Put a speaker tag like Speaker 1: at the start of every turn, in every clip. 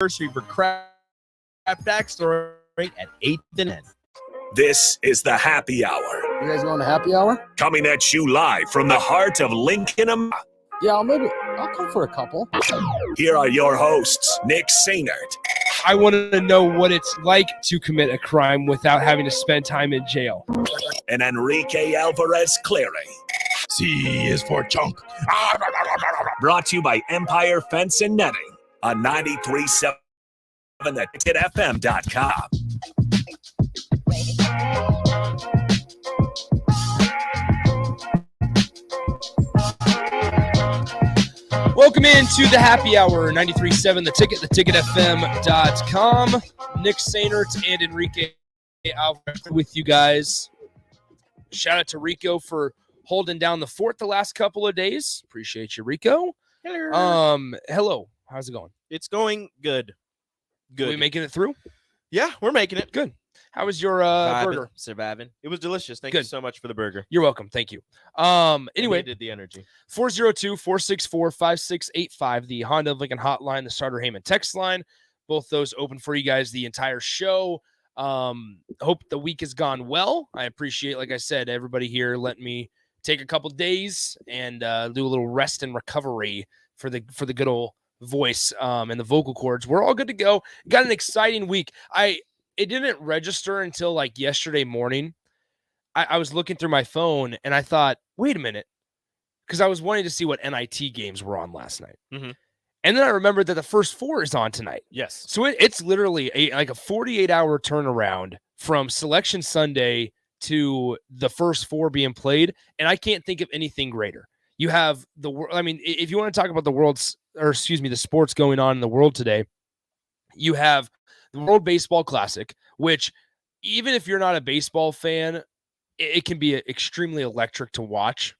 Speaker 1: anniversary for Craft Backstory at 8th and N.
Speaker 2: This is the Happy Hour.
Speaker 3: You guys going to happy hour?
Speaker 2: Coming at you live from the heart of Lincoln.
Speaker 3: Yeah, I'll come for a couple.
Speaker 2: Here are your hosts, Nick Sainert.
Speaker 4: I want to know what it's like to commit a crime without having to spend time in jail.
Speaker 2: And Enrique Alvarez Cleary.
Speaker 5: C is for chunk.
Speaker 2: Brought to you by Empire Fence and Netting on 93.7 at TitFM.com.
Speaker 4: Welcome into the Happy Hour, 93.7 The Ticket, theticketfm.com. Nick Sainert and Enrique Alvarez with you guys. Shout out to Rico for holding down the fort the last couple of days. Appreciate you, Rico. Hello. How's it going?
Speaker 1: It's going good.
Speaker 4: Are we making it through?
Speaker 1: Yeah, we're making it.
Speaker 4: Good. How was your burger?
Speaker 1: Surviving. It was delicious. Thank you so much for the burger.
Speaker 4: You're welcome. Thank you. Anyway,
Speaker 1: needed the energy.
Speaker 4: 402-464-5685, the Honda of Lincoln hotline, the Starter Heyman text line. Both those open for you guys the entire show. Hope the week has gone well. I appreciate, like I said, everybody here letting me take a couple days and do a little rest and recovery for the good old voice and the vocal cords. We're all good to go. Got an exciting week. It didn't register until like yesterday morning. I was looking through my phone and I thought, wait a minute, because I was wanting to see what NIT games were on last night.
Speaker 1: Mm-hmm.
Speaker 4: And then I remembered that the first four is on tonight.
Speaker 1: Yes.
Speaker 4: So it's literally a 48-hour turnaround from Selection Sunday to the first four being played. And I can't think of anything greater. You have if you want to talk about the sports going on in the world today, you have the World Baseball Classic, which even if you're not a baseball fan, it can be extremely electric to watch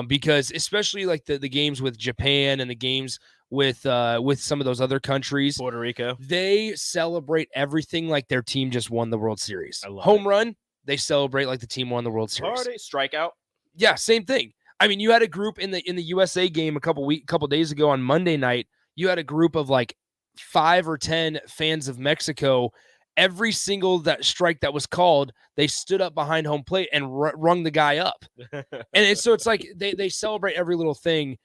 Speaker 4: because especially like the games with Japan and the games with some of those other countries,
Speaker 1: Puerto Rico,
Speaker 4: they celebrate everything like their team just won the World Series. Home run, they celebrate like the team won the World Series.
Speaker 1: Party, strikeout.
Speaker 4: Yeah, same thing. I mean, you had a group in the USA game a couple days ago on Monday night. You had a group of like 5 or 10 fans of Mexico. Every single strike that was called, they stood up behind home plate and rung the guy up. And so it's like they celebrate every little thing.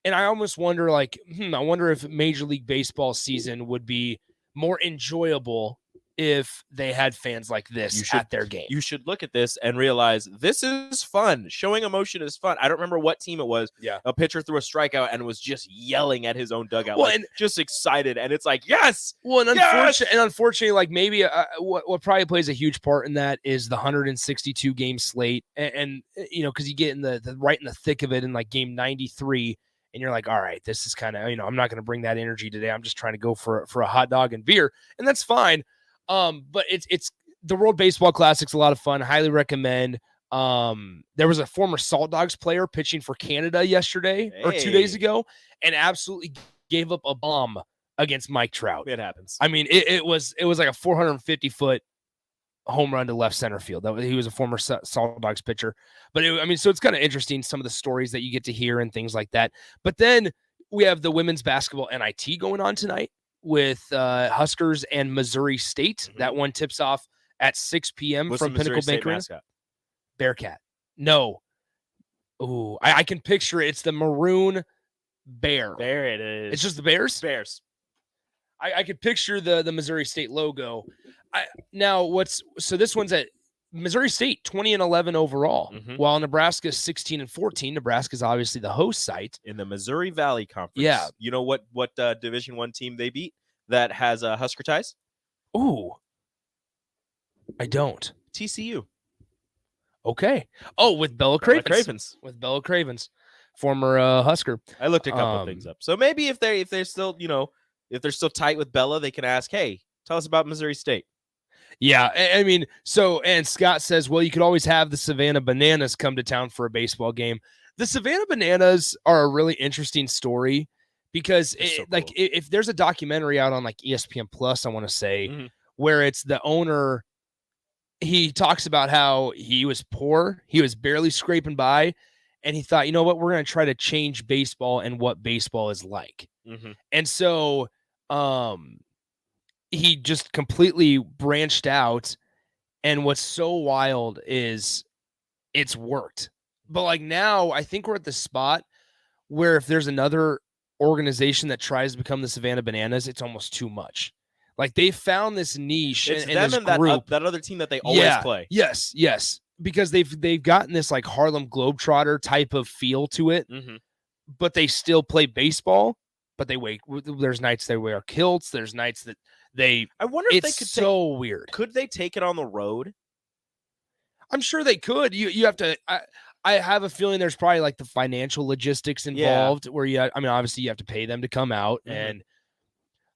Speaker 4: And I almost wonder, I wonder if Major League Baseball season would be more enjoyable if they had fans like this at their game.
Speaker 1: You should look at this and realize this is fun. Showing emotion is fun. I don't remember what team it was.
Speaker 4: Yeah.
Speaker 1: A pitcher threw a strikeout and was just yelling at his own dugout, just excited. And it's like, yes.
Speaker 4: Well, unfortunately, like maybe what probably plays a huge part in that is the 162 game slate. And because you get in the right in the thick of it in like game 93. And you're like, all right, this is kind of, I'm not going to bring that energy today. I'm just trying to go for a hot dog and beer. And that's fine. But it's the World Baseball Classic's a lot of fun. Highly recommend. There was a former Salt Dogs player pitching for Canada yesterday or 2 days ago and absolutely gave up a bomb against Mike Trout.
Speaker 1: It happens.
Speaker 4: I mean, it was like a 450-foot home run to left center field. He was a former Salt Dogs pitcher. But so it's kind of interesting, some of the stories that you get to hear and things like that. But then we have the women's basketball NIT going on tonight with Huskers and Missouri State. Mm-hmm. That one tips off at 6 p.m. from Pinnacle Bank Arena. Bearcat. No. Ooh, I can picture it. It's the maroon bear.
Speaker 1: There it is.
Speaker 4: It's just the Bears?
Speaker 1: Bears.
Speaker 4: I could picture the Missouri State logo. So this one's at Missouri State 20-11 overall, while Nebraska 16-14. Nebraska's obviously the host site
Speaker 1: in the Missouri Valley Conference.
Speaker 4: Yeah,
Speaker 1: you know what Division I team they beat that has Husker ties?
Speaker 4: Ooh, I don't.
Speaker 1: TCU.
Speaker 4: Okay. Oh, with Bella Cravens. With Bella Cravens, former Husker.
Speaker 1: I looked a couple of things up. So maybe if they're still if they're still tight with Bella, they can ask, hey, tell us about Missouri State.
Speaker 4: Yeah, and Scott says, well, you could always have the Savannah Bananas come to town for a baseball game. The Savannah Bananas are a really interesting story because if there's a documentary out on like ESPN Plus, I want to say, where it's the owner, he talks about how he was poor, he was barely scraping by, and he thought, you know what, we're going to try to change baseball and what baseball is like. And so he just completely branched out. And what's so wild is it's worked. But like now, I think we're at the spot where if there's another organization that tries to become the Savannah Bananas, it's almost too much. Like they found this niche
Speaker 1: It's
Speaker 4: in
Speaker 1: them
Speaker 4: this
Speaker 1: and
Speaker 4: group.
Speaker 1: that other team that they always play.
Speaker 4: Yes. Because they've gotten this like Harlem Globetrotter type of feel to it, but they still play baseball. But there's nights they wear kilts. There's nights that they.
Speaker 1: I wonder if they
Speaker 4: It's
Speaker 1: could
Speaker 4: so weird.
Speaker 1: Could they take it on the road?
Speaker 4: I'm sure they could. You have to. I have a feeling there's probably like the financial logistics involved where obviously you have to pay them to come out and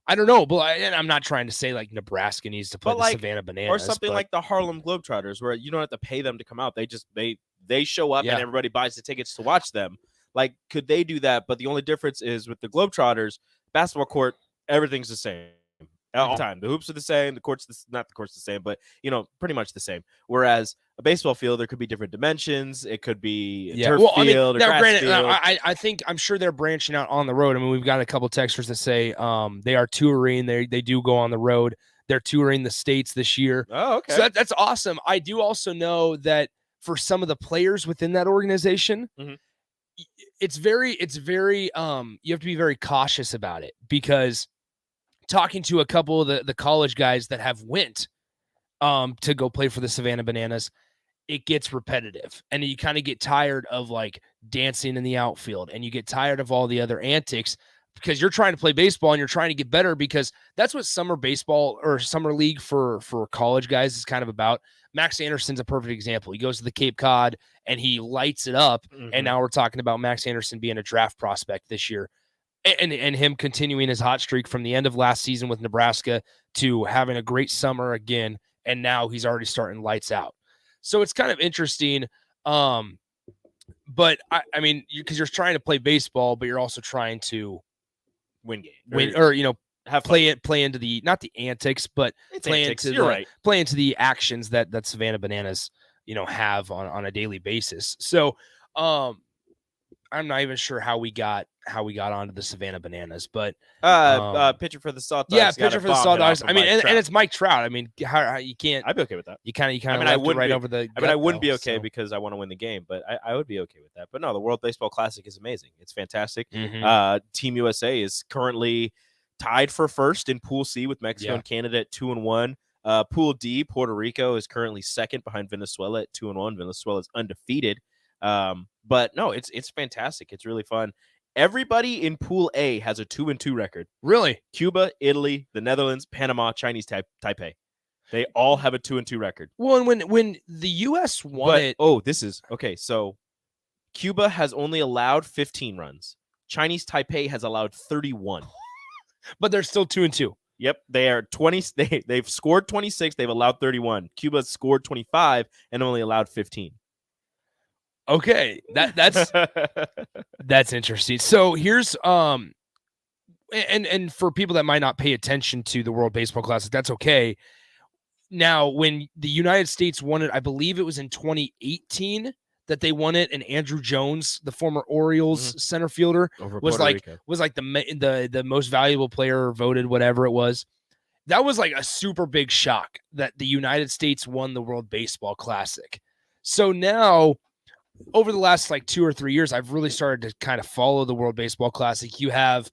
Speaker 4: I don't know, but I'm not trying to say like Nebraska needs to play the Savannah Bananas
Speaker 1: or something like the Harlem Globetrotters where you don't have to pay them to come out. They show up and everybody buys the tickets to watch them. Like, could they do that? But the only difference is with the Globetrotters, basketball court, everything's the same. All the time. The hoops are the same. The court's not the court's the same, but pretty much the same. Whereas a baseball field, there could be different dimensions. It could be a turf field or grass field.
Speaker 4: I'm sure they're branching out on the road. I mean, we've got a couple texters that say they are touring. They do go on the road. They're touring the states this year.
Speaker 1: Oh, okay.
Speaker 4: So that's awesome. I do also know that for some of the players within that organization, it's very you have to be very cautious about it because talking to a couple of the college guys that have went to go play for the Savannah Bananas, it gets repetitive and you kind of get tired of like dancing in the outfield and you get tired of all the other antics because you're trying to play baseball and you're trying to get better because that's what summer baseball or summer league for college guys is kind of about. Max Anderson's a perfect example. He goes to the Cape Cod and he lights it up. And now we're talking about Max Anderson being a draft prospect this year. And him continuing his hot streak from the end of last season with Nebraska to having a great summer again. And now he's already starting lights out. So it's kind of interesting. But I mean, because you're trying to play baseball, but you're also trying to
Speaker 1: win
Speaker 4: have play into the, not the antics, but play into the actions that Savannah Bananas, have on a daily basis. So, I'm not even sure how we got onto the Savannah Bananas, but
Speaker 1: pitcher for the Salt
Speaker 4: Dogs. Yeah,
Speaker 1: pitcher
Speaker 4: for the Salt Dogs. I mean, and it's Mike Trout. I mean, how you can't?
Speaker 1: I'd be okay with that.
Speaker 4: You kind of. I wouldn't right over the.
Speaker 1: I mean, I wouldn't be okay because I want to win the game, but I would be okay with that. But no, the World Baseball Classic is amazing. It's fantastic. Team USA is currently tied for first in Pool C with Mexico and Canada at 2-1. Pool D, Puerto Rico is currently second behind Venezuela at 2-1. Venezuela is undefeated. But no, it's fantastic. It's really fun. Everybody in Pool A has a 2-2 record.
Speaker 4: Really?
Speaker 1: Cuba, Italy, the Netherlands, Panama, Chinese Taipei. They all have a 2-2 record.
Speaker 4: Well, and when the U.S. won it.
Speaker 1: Oh, this is okay. So Cuba has only allowed 15 runs. Chinese Taipei has allowed 31.
Speaker 4: But they're still 2-2.
Speaker 1: Yep, they are 20. They've scored 26. They've allowed 31. Cuba scored 25 and only allowed 15.
Speaker 4: Okay, that's that's interesting. So here's and for people that might not pay attention to the World Baseball Classic, that's okay. Now, when the United States won it, I believe it was in 2018 that they won it, and Andrew Jones, the former Orioles center fielder, was like the most valuable player voted, whatever it was. That was like a super big shock that the United States won the World Baseball Classic. So now, over the last like 2 or 3 years, I've really started to kind of follow the World Baseball Classic. You have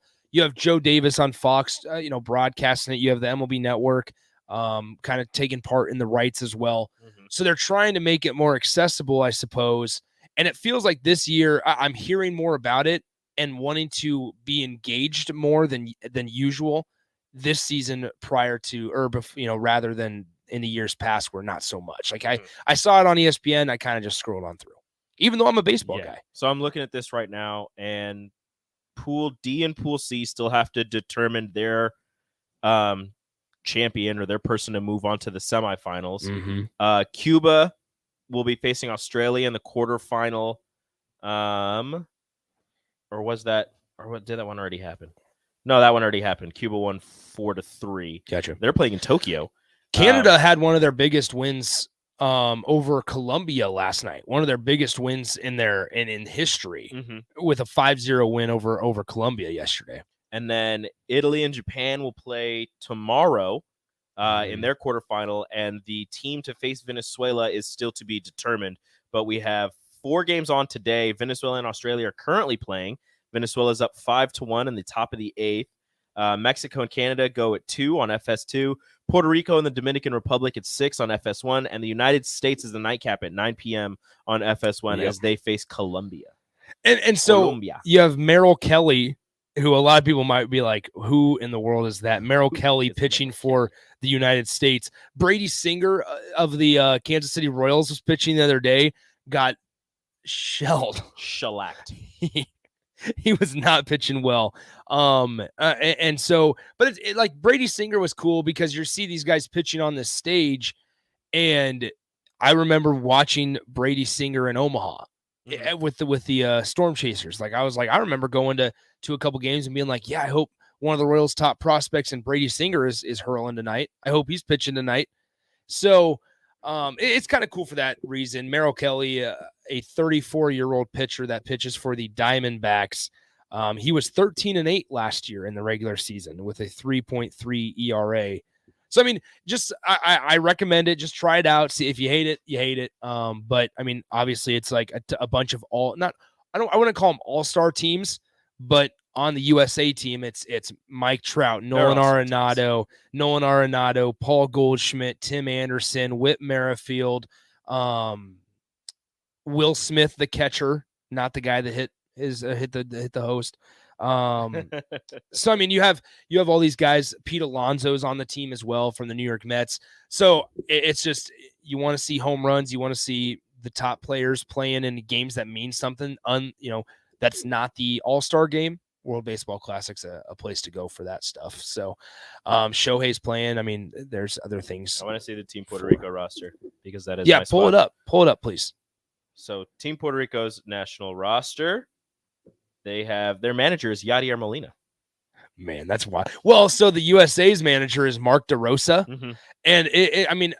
Speaker 4: Joe Davis on Fox, broadcasting it. You have the MLB Network, kind of taking part in the rights as well. So they're trying to make it more accessible, I suppose. And it feels like this year I'm hearing more about it and wanting to be engaged more than usual this season prior to, rather than in the years past where not so much. Like I saw it on ESPN. I kind of just scrolled on through, even though I'm a baseball guy.
Speaker 1: So I'm looking at this right now, and Pool D and Pool C still have to determine their champion or their person to move on to the semifinals. Cuba will be facing Australia in the quarterfinal. Or did that one already happen? No, that one already happened. Cuba won 4-3.
Speaker 4: Gotcha.
Speaker 1: They're playing in Tokyo.
Speaker 4: Canada had one of their biggest wins over Colombia last night. One of their biggest wins in history with a 5-0 win over Colombia yesterday.
Speaker 1: And then Italy and Japan will play tomorrow in their quarterfinal. And the team to face Venezuela is still to be determined. But we have 4 games on today. Venezuela and Australia are currently playing. Venezuela's up 5-1 in the top of the 8th. Mexico and Canada go at 2 on FS2. Puerto Rico and the Dominican Republic at 6 on FS1. And the United States is the nightcap at 9 p.m. on FS1 as they face Colombia.
Speaker 4: And so you have Merrill Kelly, who a lot of people might be like, who in the world is that? Merrill Kelly pitching for the United States. Brady Singer of the Kansas City Royals was pitching the other day, got
Speaker 1: shellacked.
Speaker 4: He was not pitching well. And so, but it's like Brady Singer was cool because you see these guys pitching on this stage. And I remember watching Brady Singer in Omaha with the Storm Chasers. Like, I was like, I remember going to a couple games and being like, yeah, I hope one of the Royals' top prospects and Brady Singer is hurling tonight. I hope he's pitching tonight. So it's kind of cool for that reason. Merrill Kelly, a 34-year-old pitcher that pitches for the Diamondbacks. He was 13-8 last year in the regular season with a 3.3 ERA. So, I mean, just I recommend it. Just try it out. See if you hate it, you hate it. But I mean, obviously, it's like a bunch of I wouldn't call them all-star teams, but on the USA team, it's Mike Trout, Nolan Arenado, Paul Goldschmidt, Tim Anderson, Whit Merrifield, Will Smith, the catcher, not the guy that hit the host. So I mean, you have all these guys. Pete Alonso's on the team as well from the New York Mets. So it's just, you want to see home runs. You want to see the top players playing in games that mean something. That's not the All-Star game. World Baseball Classic's a place to go for that stuff. So Shohei's playing. I mean, there's other things.
Speaker 1: I want to see the Team Puerto Rico roster because that is
Speaker 4: my pull spot. Pull it up, please.
Speaker 1: So Team Puerto Rico's national roster, they have their manager is Yadier Molina.
Speaker 4: Man, that's wild. Well, so the USA's manager is Mark DeRosa. And I mean,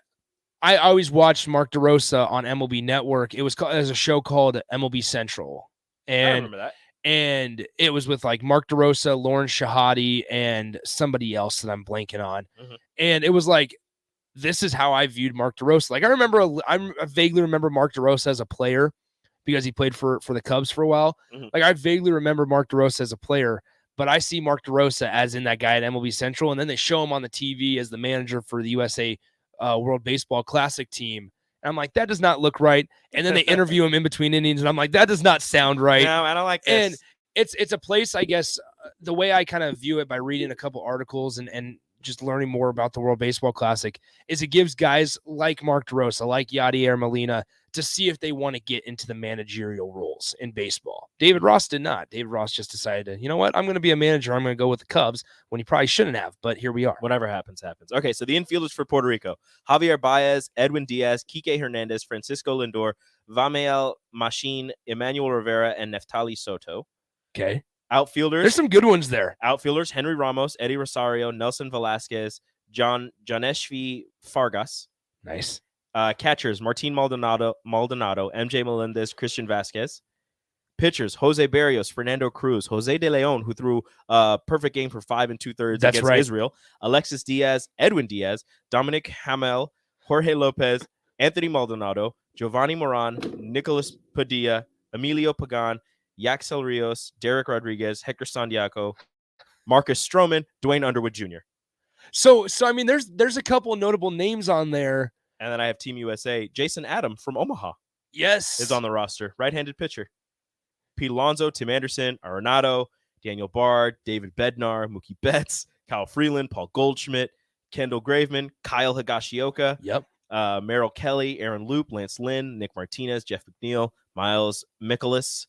Speaker 4: I always watched Mark DeRosa on MLB Network. It was a show called MLB Central. And
Speaker 1: I remember that.
Speaker 4: And it was with like Mark DeRosa, Lauren Shahadi, and somebody else that I'm blanking on. And it was like, this is how I viewed Mark DeRosa. Like, I vaguely remember Mark DeRosa as a player because he played for the Cubs for a while. Like, I vaguely remember Mark DeRosa as a player, but I see Mark DeRosa as in that guy at MLB Central. And then they show him on the TV as the manager for the USA World Baseball Classic team. And I'm like, that does not look right. And then they interview him in between innings, and I'm like, that does not sound right.
Speaker 1: No, I don't like this.
Speaker 4: And it's a place, I guess, the way I kind of view it by reading a couple articles and just learning more about the World Baseball Classic is it gives guys like Mark DeRosa, like Yadier Molina, to see if they want to get into the managerial roles in baseball. David Ross did not. David Ross just decided to, you know what, I'm going to be a manager. I'm going to go with the Cubs when he probably shouldn't have, but here we are.
Speaker 1: Whatever happens, happens. Okay, so the infielders for Puerto Rico: Javier Baez, Edwin Diaz, Kike Hernandez, Francisco Lindor, Vamael Machin, Emmanuel Rivera, and Neftali Soto.
Speaker 4: Okay.
Speaker 1: Outfielders.
Speaker 4: There's some good ones there.
Speaker 1: Outfielders: Henry Ramos, Eddie Rosario, Nelson Velasquez, Joneshvi Fargas.
Speaker 4: Nice.
Speaker 1: Catchers: Martin Maldonado, MJ Melendez, Christian Vasquez. Pitchers: Jose Barrios, Fernando Cruz, Jose De Leon, who threw a perfect game for 5 2/3 against Israel, Alexis Diaz, Edwin Diaz, Dominic Hamel, Jorge Lopez, Anthony Maldonado, Giovanni Moran, Nicolas Padilla, Emilio Pagan, Yaxel Rios, Derek Rodriguez, Hector Santiago, Marcus Stroman, Dwayne Underwood Jr.
Speaker 4: So I mean, there's a couple of notable names on there.
Speaker 1: And then I have Team USA. Jason Adam from Omaha.
Speaker 4: Yes.
Speaker 1: Is on the roster. Right-handed pitcher. Pete Alonso, Tim Anderson, Arenado, Daniel Bard, David Bednar, Mookie Betts, Kyle Freeland, Paul Goldschmidt, Kendall Graveman, Kyle Higashioka.
Speaker 4: Yep.
Speaker 1: Merrill Kelly, Aaron Loop, Lance Lynn, Nick Martinez, Jeff McNeil, Miles Mikolas,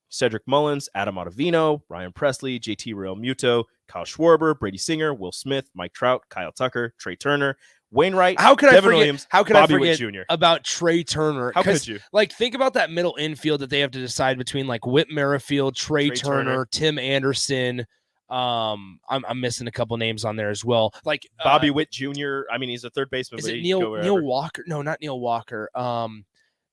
Speaker 1: Cedric Mullins, Adam Ottavino, Ryan Presley, JT Real Muto, Kyle Schwarber, Brady Singer, Will Smith, Mike Trout, Kyle Tucker, Trey Turner, Wainwright, Devin Williams, Bobby Witt Jr.
Speaker 4: about Trey Turner?
Speaker 1: How could you?
Speaker 4: Like, think about that middle infield that they have to decide between, like Whit Merrifield, Trey Turner, Tim Anderson. I'm missing a couple names on there as well. Like
Speaker 1: Bobby Witt Jr. I mean, he's a third baseman.
Speaker 4: Is it Neil Walker? No, not Neil Walker.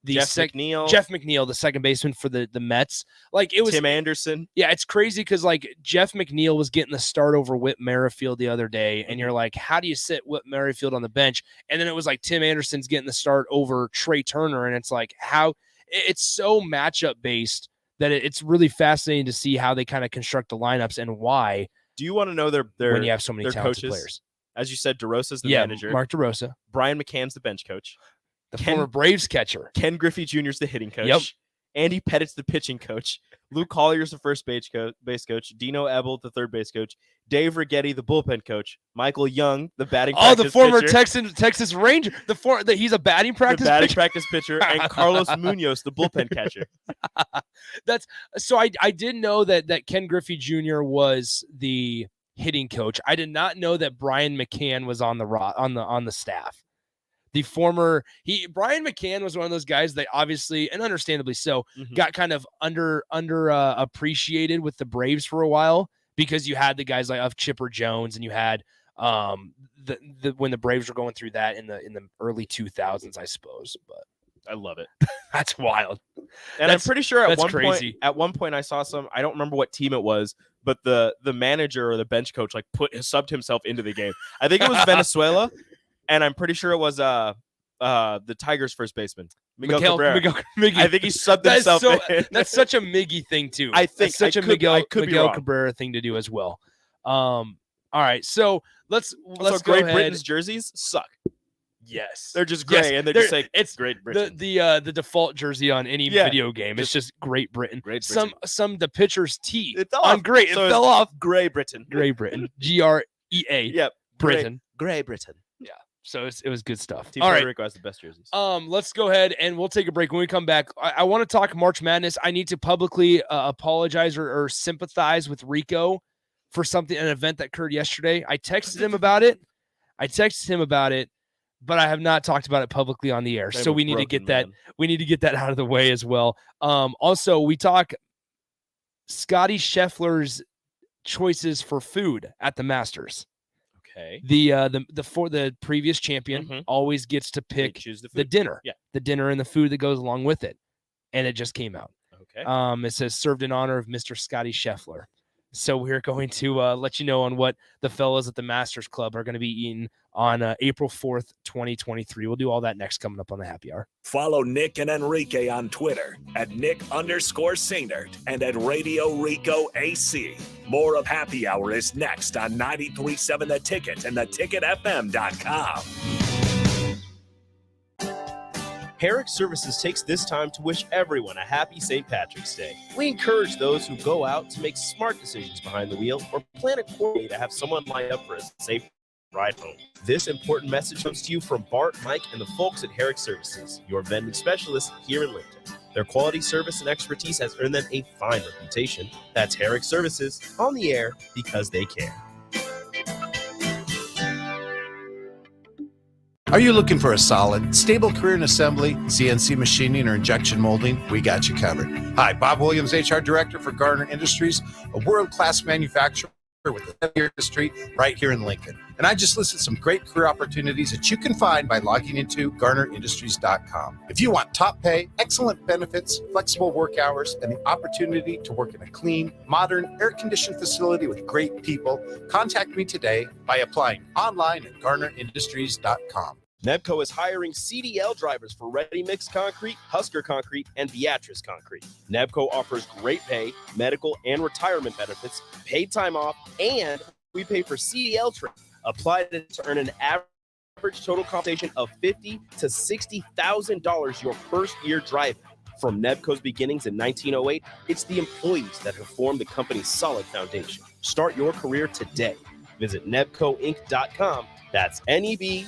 Speaker 1: Jeff McNeil.
Speaker 4: Jeff McNeil, the second baseman for the Mets. Like it was
Speaker 1: Tim Anderson.
Speaker 4: Yeah, it's crazy because like Jeff McNeil was getting the start over Whit Merrifield the other day, and you're like, how do you sit Whit Merrifield on the bench? And then it was like Tim Anderson's getting the start over Trey Turner, and it's like how it's so matchup based that it's really fascinating to see how they kind of construct the lineups and why.
Speaker 1: Do you want to know their
Speaker 4: when you have so many talented
Speaker 1: coaches?
Speaker 4: players?
Speaker 1: As you said, DeRosa's the manager.
Speaker 4: Mark DeRosa.
Speaker 1: Brian McCann's the bench coach.
Speaker 4: The former Braves catcher.
Speaker 1: Ken Griffey Jr. is the hitting coach.
Speaker 4: Yep.
Speaker 1: Andy Pettit's the pitching coach. Luke Collier's the first base coach. Dino Ebel, the third base coach. Dave Righetti, the bullpen coach. Michael Young, the batting practice
Speaker 4: the former
Speaker 1: pitcher.
Speaker 4: Texas Ranger. He's a batting practice
Speaker 1: the batting
Speaker 4: pitcher.
Speaker 1: practice pitcher. And Carlos Munoz, the bullpen catcher.
Speaker 4: I did know that Ken Griffey Jr. was the hitting coach. I did not know that Brian McCann was on the staff. Brian McCann was one of those guys that obviously and understandably so got kind of under appreciated with the Braves for a while because you had the guys like of Chipper Jones and you had when the Braves were going through that in the early 2000s, I suppose. But
Speaker 1: I love it.
Speaker 4: That's wild.
Speaker 1: And I'm pretty sure at one point I saw I don't remember what team it was, but the manager or the bench coach like subbed himself into the game. I think it was Venezuela, and I'm pretty sure it was the Tigers first baseman, Miguel Cabrera. I think he subbed himself in.
Speaker 4: That's such a Miggy thing too.
Speaker 1: I think
Speaker 4: that's such a Miguel Cabrera thing to do as well. All right, so let's go
Speaker 1: Great
Speaker 4: ahead.
Speaker 1: Britain's jerseys suck.
Speaker 4: Yes,
Speaker 1: they're just gray, and they're just like
Speaker 4: it's
Speaker 1: Great Britain.
Speaker 4: The default jersey on any video game. It's just Great Britain.
Speaker 1: Great Britain.
Speaker 4: The pitcher's T
Speaker 1: it fell off.
Speaker 4: Great.
Speaker 1: So
Speaker 4: it fell off.
Speaker 1: Great Britain.
Speaker 4: Great Britain. GREA.
Speaker 1: Yep.
Speaker 4: Britain.
Speaker 1: Great Britain.
Speaker 4: Yeah. So it was good stuff.
Speaker 1: Team
Speaker 4: All
Speaker 1: Puerto
Speaker 4: right.
Speaker 1: Rico has the best jerseys.
Speaker 4: Let's go ahead and we'll take a break. When we come back, I want to talk March Madness. I need to publicly apologize or sympathize with Rico for an event that occurred yesterday. I texted him about it. But I have not talked about it publicly on the air. So we need to get that. We need to get that out of the way as well. Also, we talk Scotty Scheffler's choices for food at the Masters.
Speaker 1: Okay.
Speaker 4: The previous champion always gets to pick the dinner. Yeah. The dinner and the food that goes along with it. And it just came out.
Speaker 1: Okay.
Speaker 4: It says served in honor of Mr. Scotty Scheffler. So we're going to let you know on what the fellas at the Masters Club are going to be eating on April 4th, 2023. We'll do all that next coming up on the Happy Hour.
Speaker 2: Follow Nick and Enrique on Twitter at Nick_Sainert and at Radio Rico AC. More of Happy Hour is next on 93.7 The Ticket and theticketfm.com.
Speaker 1: Herrick Services takes this time to wish everyone a happy St. Patrick's Day. We encourage those who go out to make smart decisions behind the wheel or plan accordingly to have someone line up for a safe ride home. This important message comes to you from Bart, Mike, and the folks at Herrick Services, your vending specialists here in Lincoln. Their quality service and expertise has earned them a fine reputation. That's Herrick Services, on the air because they care.
Speaker 6: Are you looking for a solid, stable career in assembly, CNC machining, or injection molding? We got you covered. Hi, Bob Williams, HR Director for Garner Industries, a world-class manufacturer with a heavy industry right here in Lincoln. And I just listed some great career opportunities that you can find by logging into GarnerIndustries.com. If you want top pay, excellent benefits, flexible work hours, and the opportunity to work in a clean, modern, air-conditioned facility with great people, contact me today by applying online at GarnerIndustries.com.
Speaker 1: Nebco is hiring CDL drivers for ready-mix concrete, Husker concrete, and Beatrice concrete. Nebco offers great pay, medical, and retirement benefits, paid time off, and we pay for CDL training. Apply to earn an average total compensation of $50,000 to $60,000 your first year driving. From Nebco's beginnings in 1908, it's the employees that have formed the company's solid foundation. Start your career today. Visit nebcoinc.com. That's NEBCOINC.com.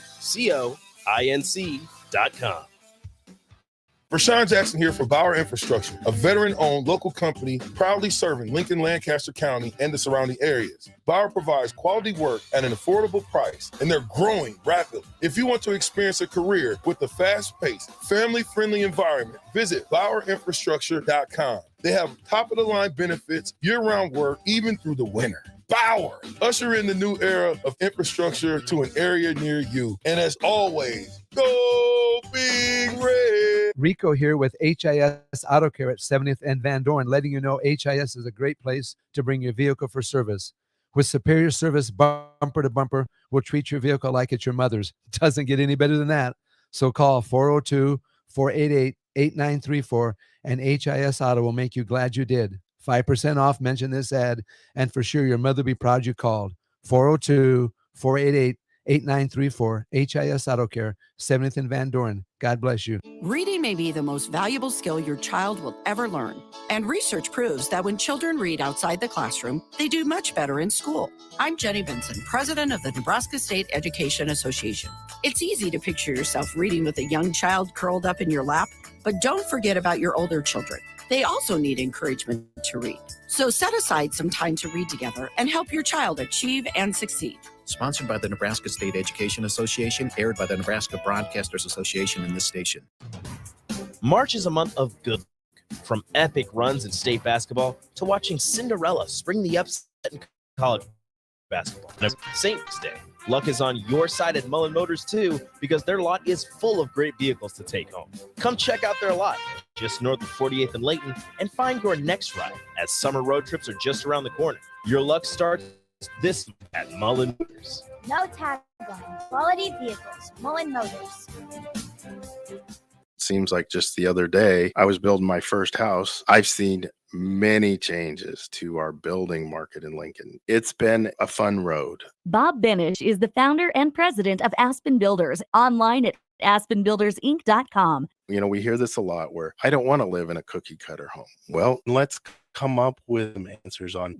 Speaker 5: Rashawn Jackson here for Bauer Infrastructure, a veteran-owned local company proudly serving Lincoln, Lancaster County, and the surrounding areas. Bauer provides quality work at an affordable price, and they're growing rapidly. If you want to experience a career with a fast-paced, family-friendly environment, visit BauerInfrastructure.com. They have top-of-the-line benefits, year-round work, even through the winter. Bauer, usher in the new era of infrastructure to an area near you. And as always, go Big Red.
Speaker 7: Rico here with HIS Auto Care at 70th and Van Dorn, letting you know HIS is a great place to bring your vehicle for service. With superior service, bumper to bumper, we'll treat your vehicle like it's your mother's. It doesn't get any better than that. So call 402-488-8934, and HIS Auto will make you glad you did. 5% off, mention this ad, and for sure your mother will be proud you called. 402-488-8934, HIS Auto Care, 70th and Van Dorn. God bless you.
Speaker 8: Reading may be the most valuable skill your child will ever learn. And research proves that when children read outside the classroom, they do much better in school. I'm Jenny Benson, president of the Nebraska State Education Association. It's easy to picture yourself reading with a young child curled up in your lap, but don't forget about your older children. They also need encouragement to read. So set aside some time to read together and help your child achieve and succeed.
Speaker 9: Sponsored by the Nebraska State Education Association, aired by the Nebraska Broadcasters Association in this station.
Speaker 1: March is a month of good luck. From epic runs in state basketball to watching Cinderella spring the upset in college basketball. And Saints Day, luck is on your side at Mullen Motors too, because their lot is full of great vehicles to take home. Come check out their lot just north of 48th and Layton and find your next ride, as summer road trips are just around the corner. Your luck starts this month at Mullen Motors.
Speaker 10: No tagline, quality vehicles, Mullen Motors.
Speaker 11: Seems like just the other day, I was building my first house. I've seen many changes to our building market in Lincoln. It's been a fun road.
Speaker 12: Bob Benish is the founder and president of Aspen Builders, online at aspenbuildersinc.com.
Speaker 11: You know, we hear this a lot where I don't want to live in a cookie cutter home. Well, let's come up with some answers on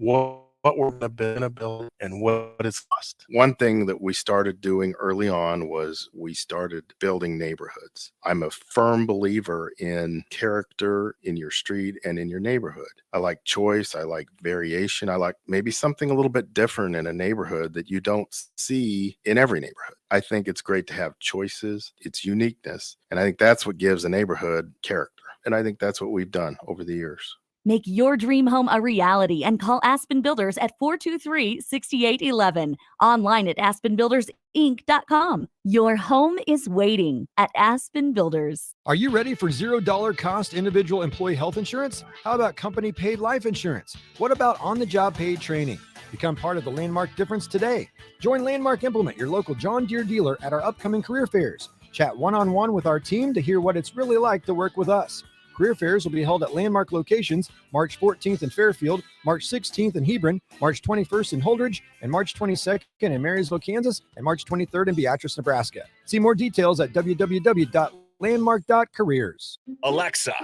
Speaker 11: what we're going to build and what it's cost. One thing that we started doing early on was we started building neighborhoods. I'm a firm believer in character in your street and in your neighborhood. I like choice. I like variation. I like maybe something a little bit different in a neighborhood that you don't see in every neighborhood. I think it's great to have choices, its uniqueness, and I think that's what gives a neighborhood character. And I think that's what we've done over the years.
Speaker 12: Make your dream home a reality and call Aspen Builders at 423-6811. Online at aspenbuildersinc.com. Your home is waiting at Aspen Builders.
Speaker 13: Are you ready for $0 cost individual employee health insurance? How about company paid life insurance? What about on-the-job paid training? Become part of the Landmark difference today. Join Landmark Implement, your local John Deere dealer, at our upcoming career fairs. Chat one-on-one with our team to hear what it's really like to work with us. Career fairs will be held at Landmark locations March 14th in Fairfield, March 16th in Hebron, March 21st in Holdridge, and March 22nd in Marysville, Kansas, and March 23rd in Beatrice, Nebraska. See more details at www.landmark.careers.
Speaker 2: Alexa,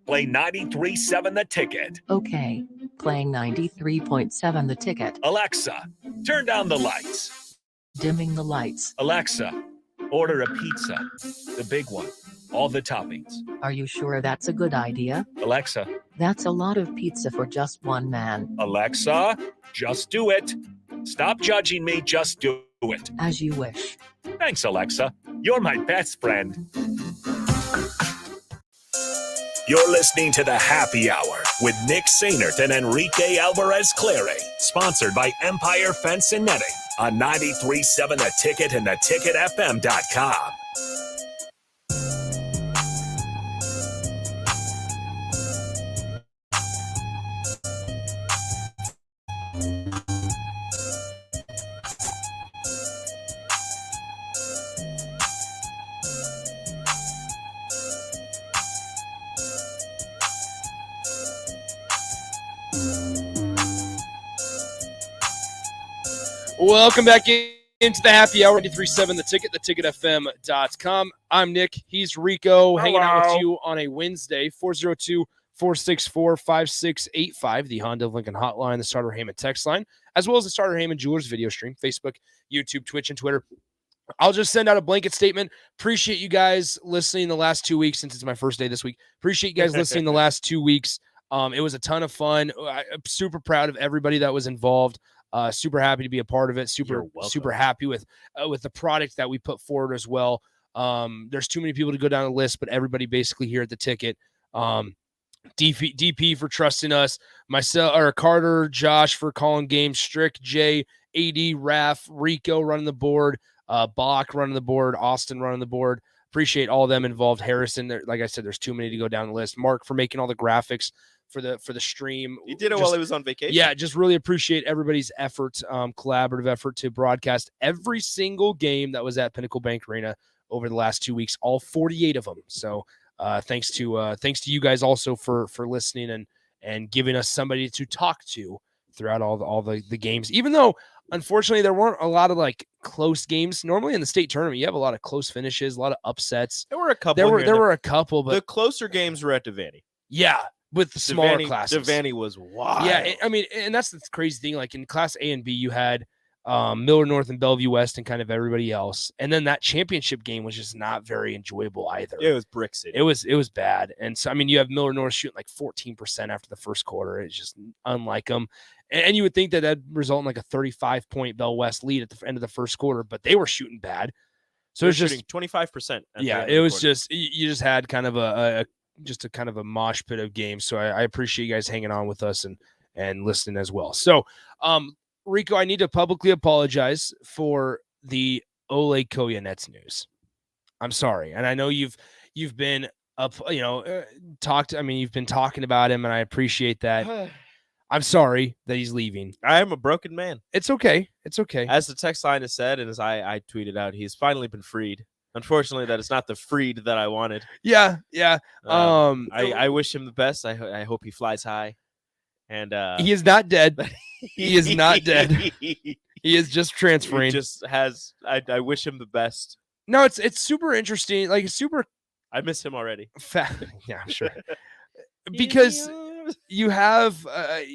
Speaker 2: play 93.7 The Ticket.
Speaker 14: Okay, playing 93.7 The Ticket.
Speaker 2: Alexa, turn down the lights.
Speaker 14: Dimming the lights.
Speaker 2: Alexa, order a pizza, the big one. All the toppings.
Speaker 14: Are you sure that's a good idea?
Speaker 2: Alexa.
Speaker 14: That's a lot of pizza for just one man.
Speaker 2: Alexa, just do it. Stop judging me, just do it.
Speaker 14: As you wish.
Speaker 2: Thanks, Alexa. You're my best friend. You're listening to The Happy Hour with Nick Sainert and Enrique Alvarez-Clary. Sponsored by Empire Fence and Netting on 93.7 The Ticket and theticketfm.com.
Speaker 4: Welcome back into the Happy Hour, 93.7 The Ticket, theticketfm.com. I'm Nick. He's Rico.
Speaker 1: Hello.
Speaker 4: Hanging out with you on a Wednesday, 402-464-5685, the Honda of Lincoln hotline, the Starter Heyman text line, as well as the Starter Heyman Jewelers video stream, Facebook, YouTube, Twitch, and Twitter. I'll just send out a blanket statement. Appreciate you guys listening the last 2 weeks, since it's my first day this week. Appreciate you guys listening the last 2 weeks. It was a ton of fun. I'm super proud of everybody that was involved. Super happy to be a part of it. Super happy with the product that we put forward as well. There's too many people to go down the list, but everybody basically here at the Ticket. DP for trusting us, myself, or Carter, Josh for calling games, Strick, Jay, AD, Raph, Rico running the board, Bach running the board, Austin running the board. appreciate all of them involved. Harrison, like I said, there's too many to go down the list. Mark for making all the graphics for the stream.
Speaker 1: He did it while he was on vacation.
Speaker 4: Yeah, just really appreciate everybody's effort, collaborative effort to broadcast every single game that was at Pinnacle Bank Arena over the last 2 weeks, all 48 of them. So thanks to you guys also for listening and giving us somebody to talk to throughout all the games. Even though, unfortunately, there weren't a lot of like close games. Normally in the state tournament, you have a lot of close finishes, a lot of upsets.
Speaker 1: There were a couple.
Speaker 4: There were a couple, but
Speaker 1: the closer games were at Devaney.
Speaker 4: Yeah, with the smaller classes.
Speaker 1: Devaney was wild.
Speaker 4: Yeah, I mean, and that's the crazy thing. Like in Class A and B, you had Miller North and Bellevue West and kind of everybody else. And then that championship game was just not very enjoyable either.
Speaker 1: It was Brick City.
Speaker 4: It was bad. And so, I mean, you have Miller North shooting like 14% after the first quarter. It's just unlike them. And you would think that that'd result in like a 35-point Bell West lead at the end of the first quarter, but they were shooting bad. So it was just
Speaker 1: 25%.
Speaker 4: Yeah, it was just, you just had kind of a kind of a mosh pit of games. So I appreciate you guys hanging on with us and listening as well. So, Rico, I need to publicly apologize for the Oleg Koyanets news. I'm sorry. And I know you've been you've been talking about him, and I appreciate that. I'm sorry that he's leaving.
Speaker 1: I am a broken man.
Speaker 4: It's okay. It's okay.
Speaker 1: As the text line has said, and as I tweeted out, he's finally been freed. Unfortunately, that is not the freed that I wanted.
Speaker 4: Yeah.
Speaker 1: I wish him the best. I hope he flies high. And
Speaker 4: he is not dead. He is not dead. He is just transferring.
Speaker 1: He just has. I wish him the best.
Speaker 4: No, it's super interesting. Like super.
Speaker 1: I miss him already.
Speaker 4: Yeah, I'm sure. Because you have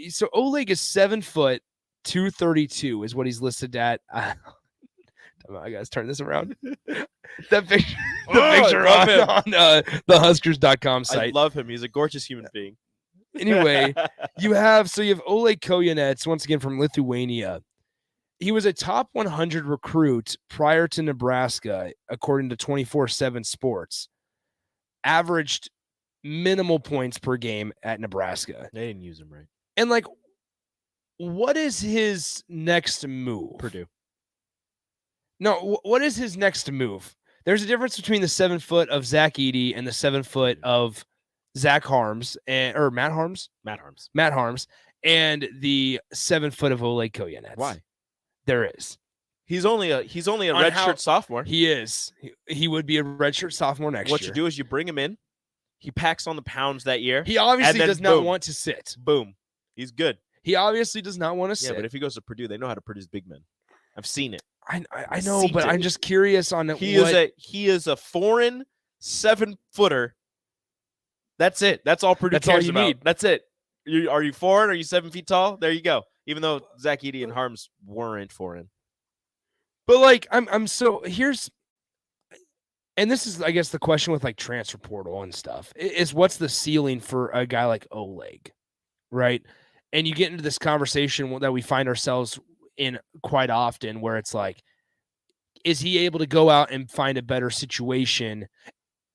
Speaker 4: so Oleg is 7 foot 232 is what he's listed at. I gotta turn this around. That picture, picture on the Huskers.com site.
Speaker 1: I love him. He's a gorgeous human being.
Speaker 4: Anyway, you have Oleg Koyanets, once again from Lithuania. He was a top 100 recruit prior to Nebraska, according to 24/7 Sports. Averaged minimal points per game at Nebraska.
Speaker 1: They didn't use him right.
Speaker 4: And like, what is his next move?
Speaker 1: Purdue.
Speaker 4: No, what is his next move? There's a difference between the 7 foot of Zach Edey and the 7 foot of Zach Harms or Matt Harms, and the 7 foot of Oleg Koyanets.
Speaker 1: Why?
Speaker 4: There is.
Speaker 1: He's only a redshirt sophomore.
Speaker 4: He is. He would be a redshirt sophomore next year.
Speaker 1: What you do is you bring him in. He packs on the pounds that year.
Speaker 4: He obviously does not want to sit.
Speaker 1: Boom. He's good.
Speaker 4: He obviously does not want to sit.
Speaker 1: Yeah, but if he goes to Purdue, they know how to produce big men. I've seen it.
Speaker 4: I know, but I'm just curious on
Speaker 1: he is a foreign 7-footer. That's it. That's all Purdue cares about. Need. That's it. Are you foreign? Are you 7 feet tall? There you go. Even though Zach Edey and Harms weren't foreign.
Speaker 4: But like I'm so here's, and this is I guess the question with like transfer portal and stuff is what's the ceiling for a guy like Oleg, right? And you get into this conversation that we find ourselves in quite often where it's like, is he able to go out and find a better situation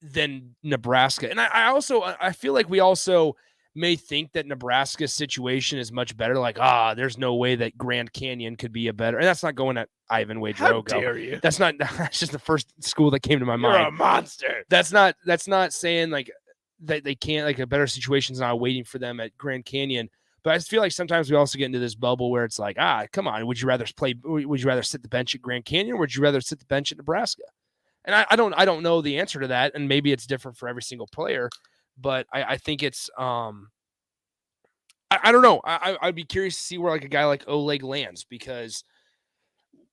Speaker 4: than Nebraska? And I feel like we also may think that Nebraska's situation is much better. Like, there's no way that Grand Canyon could be a better, and that's not going at Ivan Wade Drogo.
Speaker 1: How dare you?
Speaker 4: That's just the first school that came to my mind.
Speaker 1: You're a monster.
Speaker 4: That's not saying like that they can't, like a better situation's not waiting for them at Grand Canyon. But I just feel like sometimes we also get into this bubble where it's like, come on, would you rather sit the bench at Grand Canyon or would you rather sit the bench at Nebraska? And I don't know the answer to that. And maybe it's different for every single player, but I think it's, I don't know. I'd be curious to see where like a guy like Oleg lands, because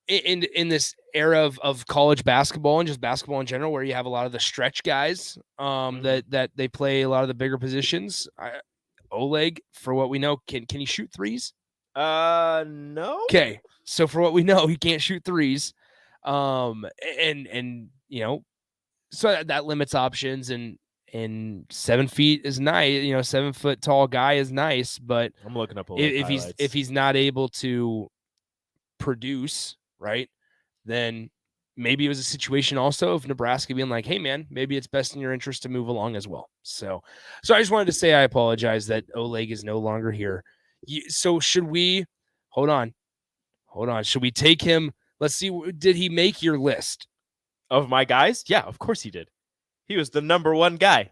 Speaker 4: in this era of college basketball and just basketball in general, where you have a lot of the stretch guys, that they play a lot of the bigger positions. Oleg, for what we know, can he shoot threes?
Speaker 1: No.
Speaker 4: Okay, so for what we know, he can't shoot threes, and so that limits options. And 7 feet is nice. 7 foot tall guy is nice, but
Speaker 1: I'm looking up
Speaker 4: if he's not able to produce, right, then maybe it was a situation also of Nebraska being like, hey, man, maybe it's best in your interest to move along as well. So I just wanted to say I apologize that Oleg is no longer here. So should we – hold on. Should we take him – let's see. Did he make your list?
Speaker 1: Of my guys? Yeah, of course he did. He was the #1 guy.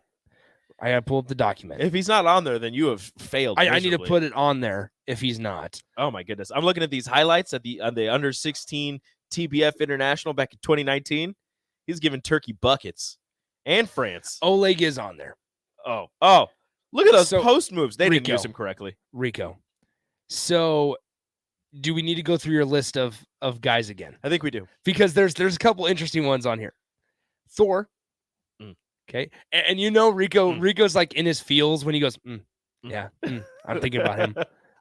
Speaker 4: I gotta pull up the document.
Speaker 1: If he's not on there, then you have failed.
Speaker 4: I need to put it on there if he's not.
Speaker 1: Oh my goodness. I'm looking at these highlights at the under 16 TBF International back in 2019. He's giving Turkey buckets and France.
Speaker 4: Oleg is on there.
Speaker 1: Oh, look at those post moves. They didn't use him correctly.
Speaker 4: Rico. So do we need to go through your list of guys again?
Speaker 1: I think we do.
Speaker 4: Because there's a couple interesting ones on here. Thor. Okay. And Rico's like in his feels when he goes, yeah, I'm thinking about him.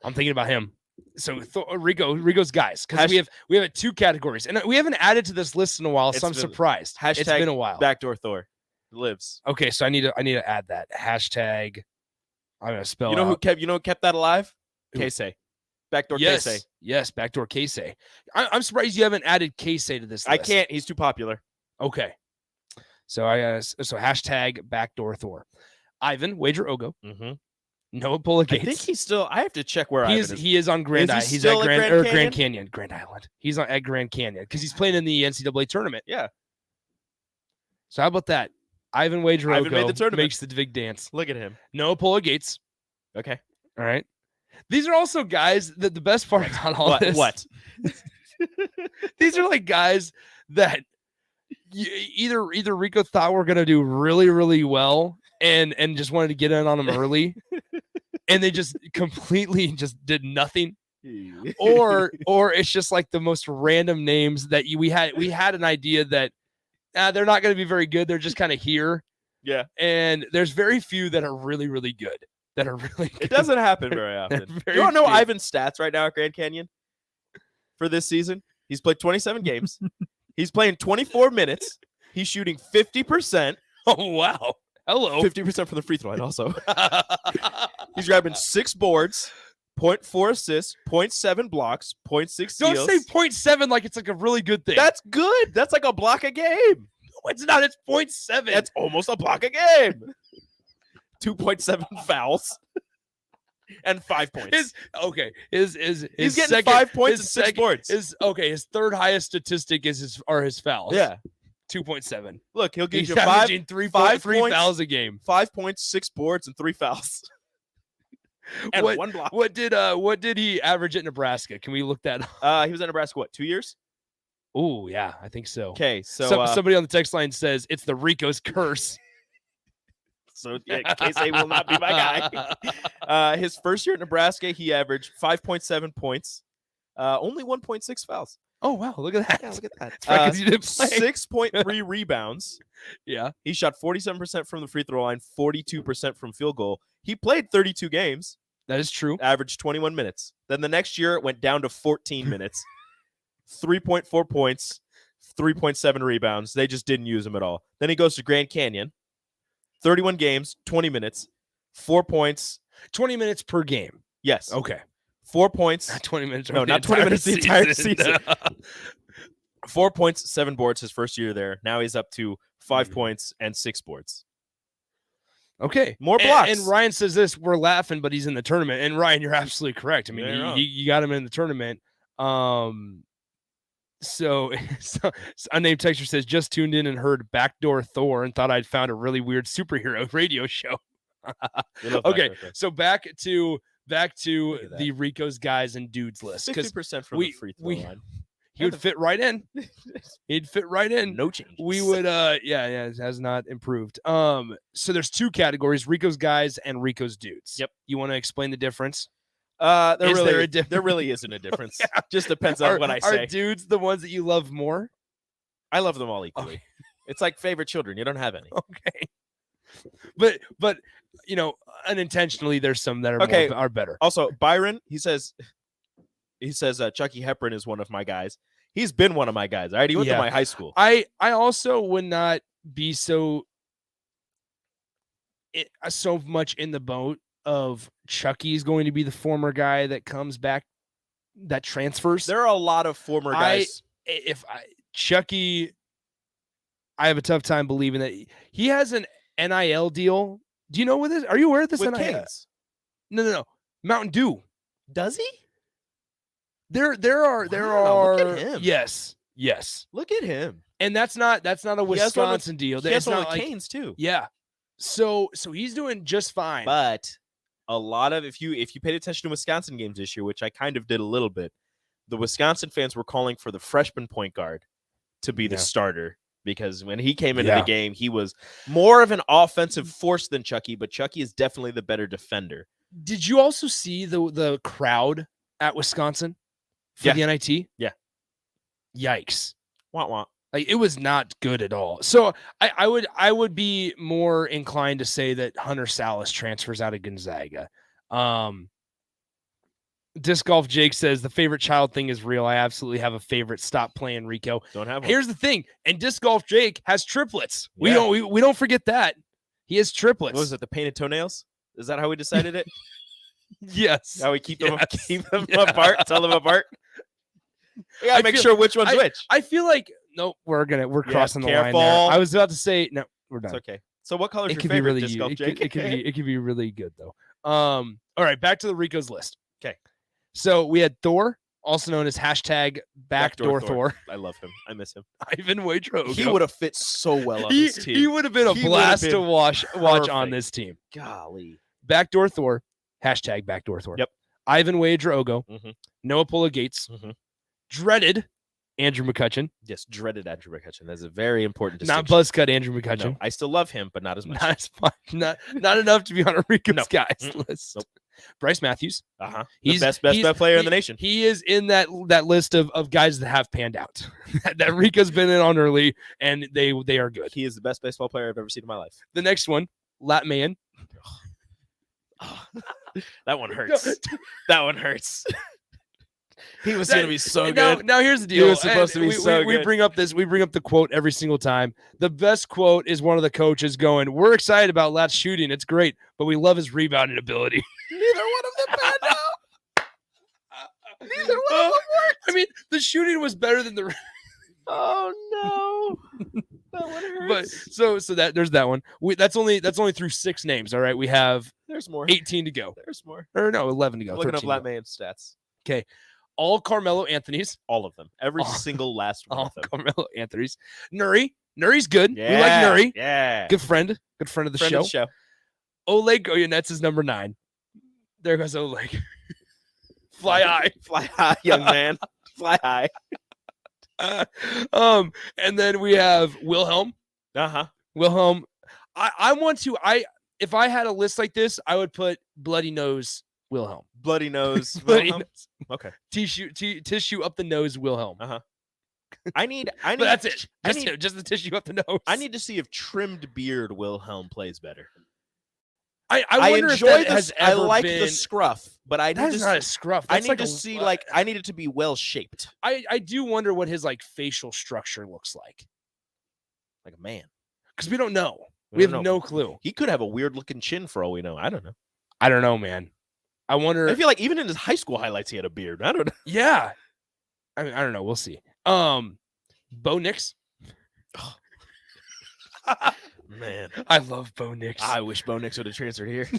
Speaker 4: I'm thinking about him. So Rico's guys, because we have 2 categories, and we haven't added to this list in a while, so I'm surprised.
Speaker 1: Hashtag
Speaker 4: it's been a while.
Speaker 1: Backdoor Thor lives.
Speaker 4: Okay, so I need to add that hashtag. I'm gonna spell.
Speaker 1: Who kept that alive? Casey. Backdoor Casey.
Speaker 4: Yes, backdoor Casey. I'm surprised you haven't added Casey to this list.
Speaker 1: I can't. He's too popular.
Speaker 4: Okay. So hashtag backdoor Thor. Ivan Wager Ogo. Noah Pulligates.
Speaker 1: I think he's still. I have to check where
Speaker 4: he is. He is on Grand Island. He's at Grand Canyon. Grand Island. He's at Grand Canyon because he's playing in the NCAA tournament.
Speaker 1: Yeah.
Speaker 4: So how about that? Ivan Wager
Speaker 1: Ogo made the tournament.
Speaker 4: Makes the big dance.
Speaker 1: Look at him.
Speaker 4: Noah Pulligates.
Speaker 1: Okay.
Speaker 4: All right. These are also guys that the best part on all this.
Speaker 1: What?
Speaker 4: These are like guys that either Rico thought were gonna do really, really well and just wanted to get in on them early, and they just completely just did nothing. Or it's just like the most random names that we had an idea that they're not going to be very good. They're just kind of here.
Speaker 1: Yeah.
Speaker 4: And there's very few that are really, really good. That are really good.
Speaker 1: It doesn't happen very often. You don't know Ivan's stats right now at Grand Canyon for this season? He's played 27 games. He's playing 24 minutes. He's shooting 50%.
Speaker 4: Oh, wow. Hello.
Speaker 1: 50% from the free throw line also. He's grabbing 6 boards, 0.4 assists, 0.7 blocks, 0.6 steals.
Speaker 4: Don't say 0.7 like it's like a really good thing.
Speaker 1: That's good. That's like a block a game.
Speaker 4: No, it's not. It's 0.7.
Speaker 1: That's almost a block a game. 2.7 fouls and 5 points.
Speaker 4: He's
Speaker 1: getting
Speaker 4: second,
Speaker 1: 5 points and 6 boards.
Speaker 4: His third highest statistic is his fouls.
Speaker 1: Yeah.
Speaker 4: 2.7.
Speaker 1: Look, he'll give you
Speaker 4: averaging 3
Speaker 1: points,
Speaker 4: fouls a game.
Speaker 1: 5 points, 6 boards, and 3 fouls. And 1 block.
Speaker 4: What did he average at Nebraska? Can we look that up?
Speaker 1: He was at Nebraska 2 years?
Speaker 4: Oh, yeah, I think so.
Speaker 1: Okay, so
Speaker 4: somebody on the text line says it's the Rico's curse.
Speaker 1: So Casey will not be my guy. His first year at Nebraska, he averaged 5.7 points, only 1.6 fouls.
Speaker 4: Oh, wow. Look at that.
Speaker 1: Yeah, look at that.
Speaker 4: Right, you didn't play.
Speaker 1: 6.3 rebounds.
Speaker 4: Yeah.
Speaker 1: He shot 47% from the free throw line, 42% from field goal. He played 32 games.
Speaker 4: That is true.
Speaker 1: Averaged 21 minutes. Then the next year, it went down to 14 minutes. 3.4 points, 3.7 rebounds. They just didn't use him at all. Then he goes to Grand Canyon. 31 games, 20 minutes, 4 points.
Speaker 4: 20 minutes per game.
Speaker 1: Yes.
Speaker 4: Okay.
Speaker 1: 4 points.
Speaker 4: Not 20 minutes.
Speaker 1: No, not 20 minutes the entire season. 4 points, 7 boards his first year there. Now he's up to 5 points and 6 boards.
Speaker 4: Okay.
Speaker 1: More blocks.
Speaker 4: And Ryan says this, we're laughing, but he's in the tournament. And Ryan, you're absolutely correct. I mean, you got him in the tournament. So unnamed texter says, just tuned in and heard Backdoor Thor and thought I'd found a really weird superhero radio show. Okay, so back to the Rico's guys and dudes list.
Speaker 1: 50% from the free throw line.
Speaker 4: He would fit right in. He'd fit right in.
Speaker 1: No changes.
Speaker 4: We would it has not improved. So there's 2 categories, Rico's guys and Rico's dudes.
Speaker 1: Yep.
Speaker 4: You want to explain the difference?
Speaker 1: There really isn't a difference. Yeah. Just depends on what I say.
Speaker 4: Are dudes the ones that you love more?
Speaker 1: I love them all equally.
Speaker 4: Okay.
Speaker 1: It's like favorite children. You don't have any.
Speaker 4: Okay. But unintentionally there's some that are are better.
Speaker 1: Also, Byron, he says Chucky Hepburn is one of my guys. He's been one of my guys. All right, he went to my high school.
Speaker 4: I also would not be so much in the boat of Chucky's going to be the former guy that comes back, that transfers.
Speaker 1: There are a lot of former guys.
Speaker 4: Chucky, I have a tough time believing that he has an NIL deal. Do you know what this? Are you aware of this?
Speaker 1: With
Speaker 4: NIL?
Speaker 1: Kings?
Speaker 4: No. Mountain Dew.
Speaker 1: Does he?
Speaker 4: There are.
Speaker 1: Look at him.
Speaker 4: Yes.
Speaker 1: Look at him.
Speaker 4: And that's not a Wisconsin deal.
Speaker 1: He has
Speaker 4: It's
Speaker 1: one
Speaker 4: not
Speaker 1: with
Speaker 4: like,
Speaker 1: Canes too.
Speaker 4: yeah. So he's doing just fine.
Speaker 1: But a lot of if you paid attention to Wisconsin games this year, which I kind of did a little bit, the Wisconsin fans were calling for the freshman point guard to be the starter because when he came into the game, he was more of an offensive force than Chucky, but Chucky is definitely the better defender.
Speaker 4: Did you also see the crowd at Wisconsin for the NIT?
Speaker 1: Yeah.
Speaker 4: Yikes.
Speaker 1: Wah, wah.
Speaker 4: Like it was not good at all. So I would be more inclined to say that Hunter Salas transfers out of Gonzaga. Disc Golf Jake says the favorite child thing is real. I absolutely have a favorite. Stop playing, Rico.
Speaker 1: Don't have one.
Speaker 4: Here's the thing, and Disc Golf Jake has triplets. We don't forget that. He has triplets.
Speaker 1: What was it? The painted toenails? Is that how we decided it?
Speaker 4: Yes.
Speaker 1: How we keep them apart, tell them apart. We gotta make sure which one's which.
Speaker 4: I feel like we're crossing the line
Speaker 1: careful.
Speaker 4: there. I was about to say no, we're done.
Speaker 1: It's okay. So what color is
Speaker 4: It
Speaker 1: your
Speaker 4: could be
Speaker 1: favorite,
Speaker 4: really
Speaker 1: Disc Golf Jake?
Speaker 4: it could be really good though. All right, back to the Rico's list.
Speaker 1: Okay.
Speaker 4: So we had Thor, also known as hashtag Backdoor Thor.
Speaker 1: I love him. I miss him.
Speaker 4: Ivan Wajdrogo.
Speaker 1: He would have fit so well on this team.
Speaker 4: He would have been a blast to watch on this team.
Speaker 1: Golly.
Speaker 4: Backdoor Thor, hashtag Backdoor Thor.
Speaker 1: Yep.
Speaker 4: Ivan Wajdrogo, Noah Pula Gates, dreaded Andrew McCutcheon.
Speaker 1: Yes, dreaded Andrew McCutcheon. That's a very important distinction.
Speaker 4: Not buzzcut Andrew McCutcheon.
Speaker 1: No, I still love him, but not as much.
Speaker 4: Not as much. Not enough to be on a Rico's guys list.
Speaker 1: Nope.
Speaker 4: Bryce Matthews.
Speaker 1: He's the best player in the nation.
Speaker 4: He is in that list of guys that have panned out. that Rico's been in on early, and they are good.
Speaker 1: He is the best baseball player I've ever seen in my life.
Speaker 4: The next one, Lat Mayan.
Speaker 1: That one hurts. That one hurts. He was going to be so good.
Speaker 4: Now here's the deal.
Speaker 1: He was supposed to be so
Speaker 4: we
Speaker 1: good.
Speaker 4: bring up the quote every single time. The best quote is one of the coaches going, "We're excited about Lat's shooting. It's great, but we love his rebounding ability."
Speaker 1: Neither one of them panned out. Neither one of them worked.
Speaker 4: I mean, the shooting was better than the.
Speaker 1: Oh no. That one hurts.
Speaker 4: But so that there's that one. That's only through 6 names. All right, we have
Speaker 1: there's more.
Speaker 4: 18 to go.
Speaker 1: There's more.
Speaker 4: Or no, 11 to go.
Speaker 1: Looking up
Speaker 4: 13
Speaker 1: Lat Mayan's stats.
Speaker 4: Okay. All Carmelo Anthony's.
Speaker 1: All of them. Every single last one of them.
Speaker 4: Carmelo Anthony's. Nuri's good.
Speaker 1: Yeah,
Speaker 4: we like Nuri.
Speaker 1: Yeah.
Speaker 4: Good friend of the show. Oleg Goyanets is number 9. There goes Oleg. Fly high.
Speaker 1: Fly high, young man. Fly high.
Speaker 4: And then we have Wilhelm. Wilhelm. If I had a list like this, I would put Bloody Nose Wilhelm.
Speaker 1: Bloody Nose
Speaker 4: Bloody
Speaker 1: Wilhelm?
Speaker 4: nose.
Speaker 1: Okay.
Speaker 4: Tissue up the nose Wilhelm.
Speaker 1: I need
Speaker 4: But that's it. Just the tissue up the nose.
Speaker 1: I need to see if trimmed beard Wilhelm plays better.
Speaker 4: I wonder
Speaker 1: enjoy
Speaker 4: if that has
Speaker 1: I
Speaker 4: ever
Speaker 1: like
Speaker 4: been...
Speaker 1: the scruff, but I
Speaker 4: That
Speaker 1: need
Speaker 4: is
Speaker 1: to
Speaker 4: not a
Speaker 1: see,
Speaker 4: scruff.
Speaker 1: I
Speaker 4: That's
Speaker 1: need
Speaker 4: like
Speaker 1: to
Speaker 4: a-
Speaker 1: see I need it to be well shaped.
Speaker 4: I do wonder what his like facial structure looks like.
Speaker 1: Like a man.
Speaker 4: Because we don't know. We have no clue.
Speaker 1: He could have a weird looking chin for all we know. I don't know.
Speaker 4: I don't know, man. I wonder.
Speaker 1: I feel like even in his high school highlights, he had a beard. I don't know.
Speaker 4: Yeah. I mean, I don't know. We'll see. Bo Nix.
Speaker 1: Man,
Speaker 4: I love Bo Nix.
Speaker 1: I wish Bo Nix would have transferred here.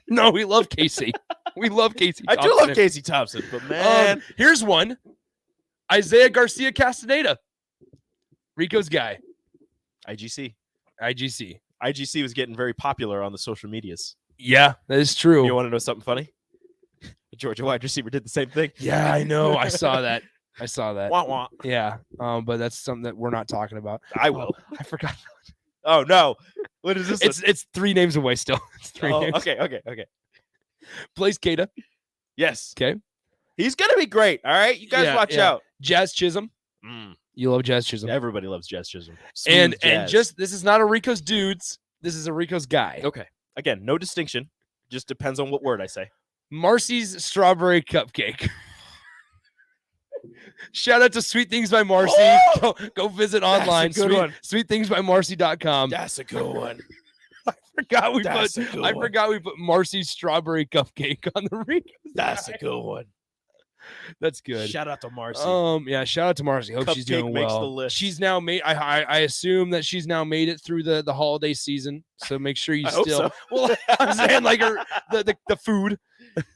Speaker 4: No, we love Casey. We love Casey
Speaker 1: I
Speaker 4: Thompson.
Speaker 1: do love Casey Thompson, but man.
Speaker 4: Here's one. Isaiah Garcia Castaneda. Rico's guy.
Speaker 1: IGC was getting very popular on the social medias.
Speaker 4: Yeah, that is true.
Speaker 1: You want to know something funny? The Georgia wide receiver did the same thing.
Speaker 4: Yeah, I know. I saw that.
Speaker 1: Wah, wah.
Speaker 4: Yeah. But that's something that we're not talking about.
Speaker 1: I will.
Speaker 4: I forgot.
Speaker 1: Oh no. What is this?
Speaker 4: It's 3 names away still. It's 3 names.
Speaker 1: Okay.
Speaker 4: Blaze Queta.
Speaker 1: Yes.
Speaker 4: Okay.
Speaker 1: He's gonna be great. All right. You guys watch out.
Speaker 4: Jazz Chisholm. You love Jazz Chisholm.
Speaker 1: Everybody loves Jazz Chisholm.
Speaker 4: And just this is not a Rico's dudes. This is a Rico's guy.
Speaker 1: Okay. Again, no distinction. Just depends on what word I say.
Speaker 4: Marcy's Strawberry Cupcake. Shout out to Sweet Things by Marcy.
Speaker 1: Oh!
Speaker 4: Go visit online.
Speaker 1: That's a good one.
Speaker 4: Sweetthingsbymarcy.com.
Speaker 1: That's a good one.
Speaker 4: I forgot we put Marcy's Strawberry Cupcake on the Rico's.
Speaker 1: That's
Speaker 4: guy.
Speaker 1: a good one.
Speaker 4: That's good.
Speaker 1: Shout out to Marcy.
Speaker 4: Yeah, shout out to Marcy. Hope she's doing
Speaker 1: makes
Speaker 4: well.
Speaker 1: the list.
Speaker 4: She's now made. I assume that she's now made it through the holiday season. So make sure you
Speaker 1: I hope
Speaker 4: still.
Speaker 1: so.
Speaker 4: Well, I'm saying like the food.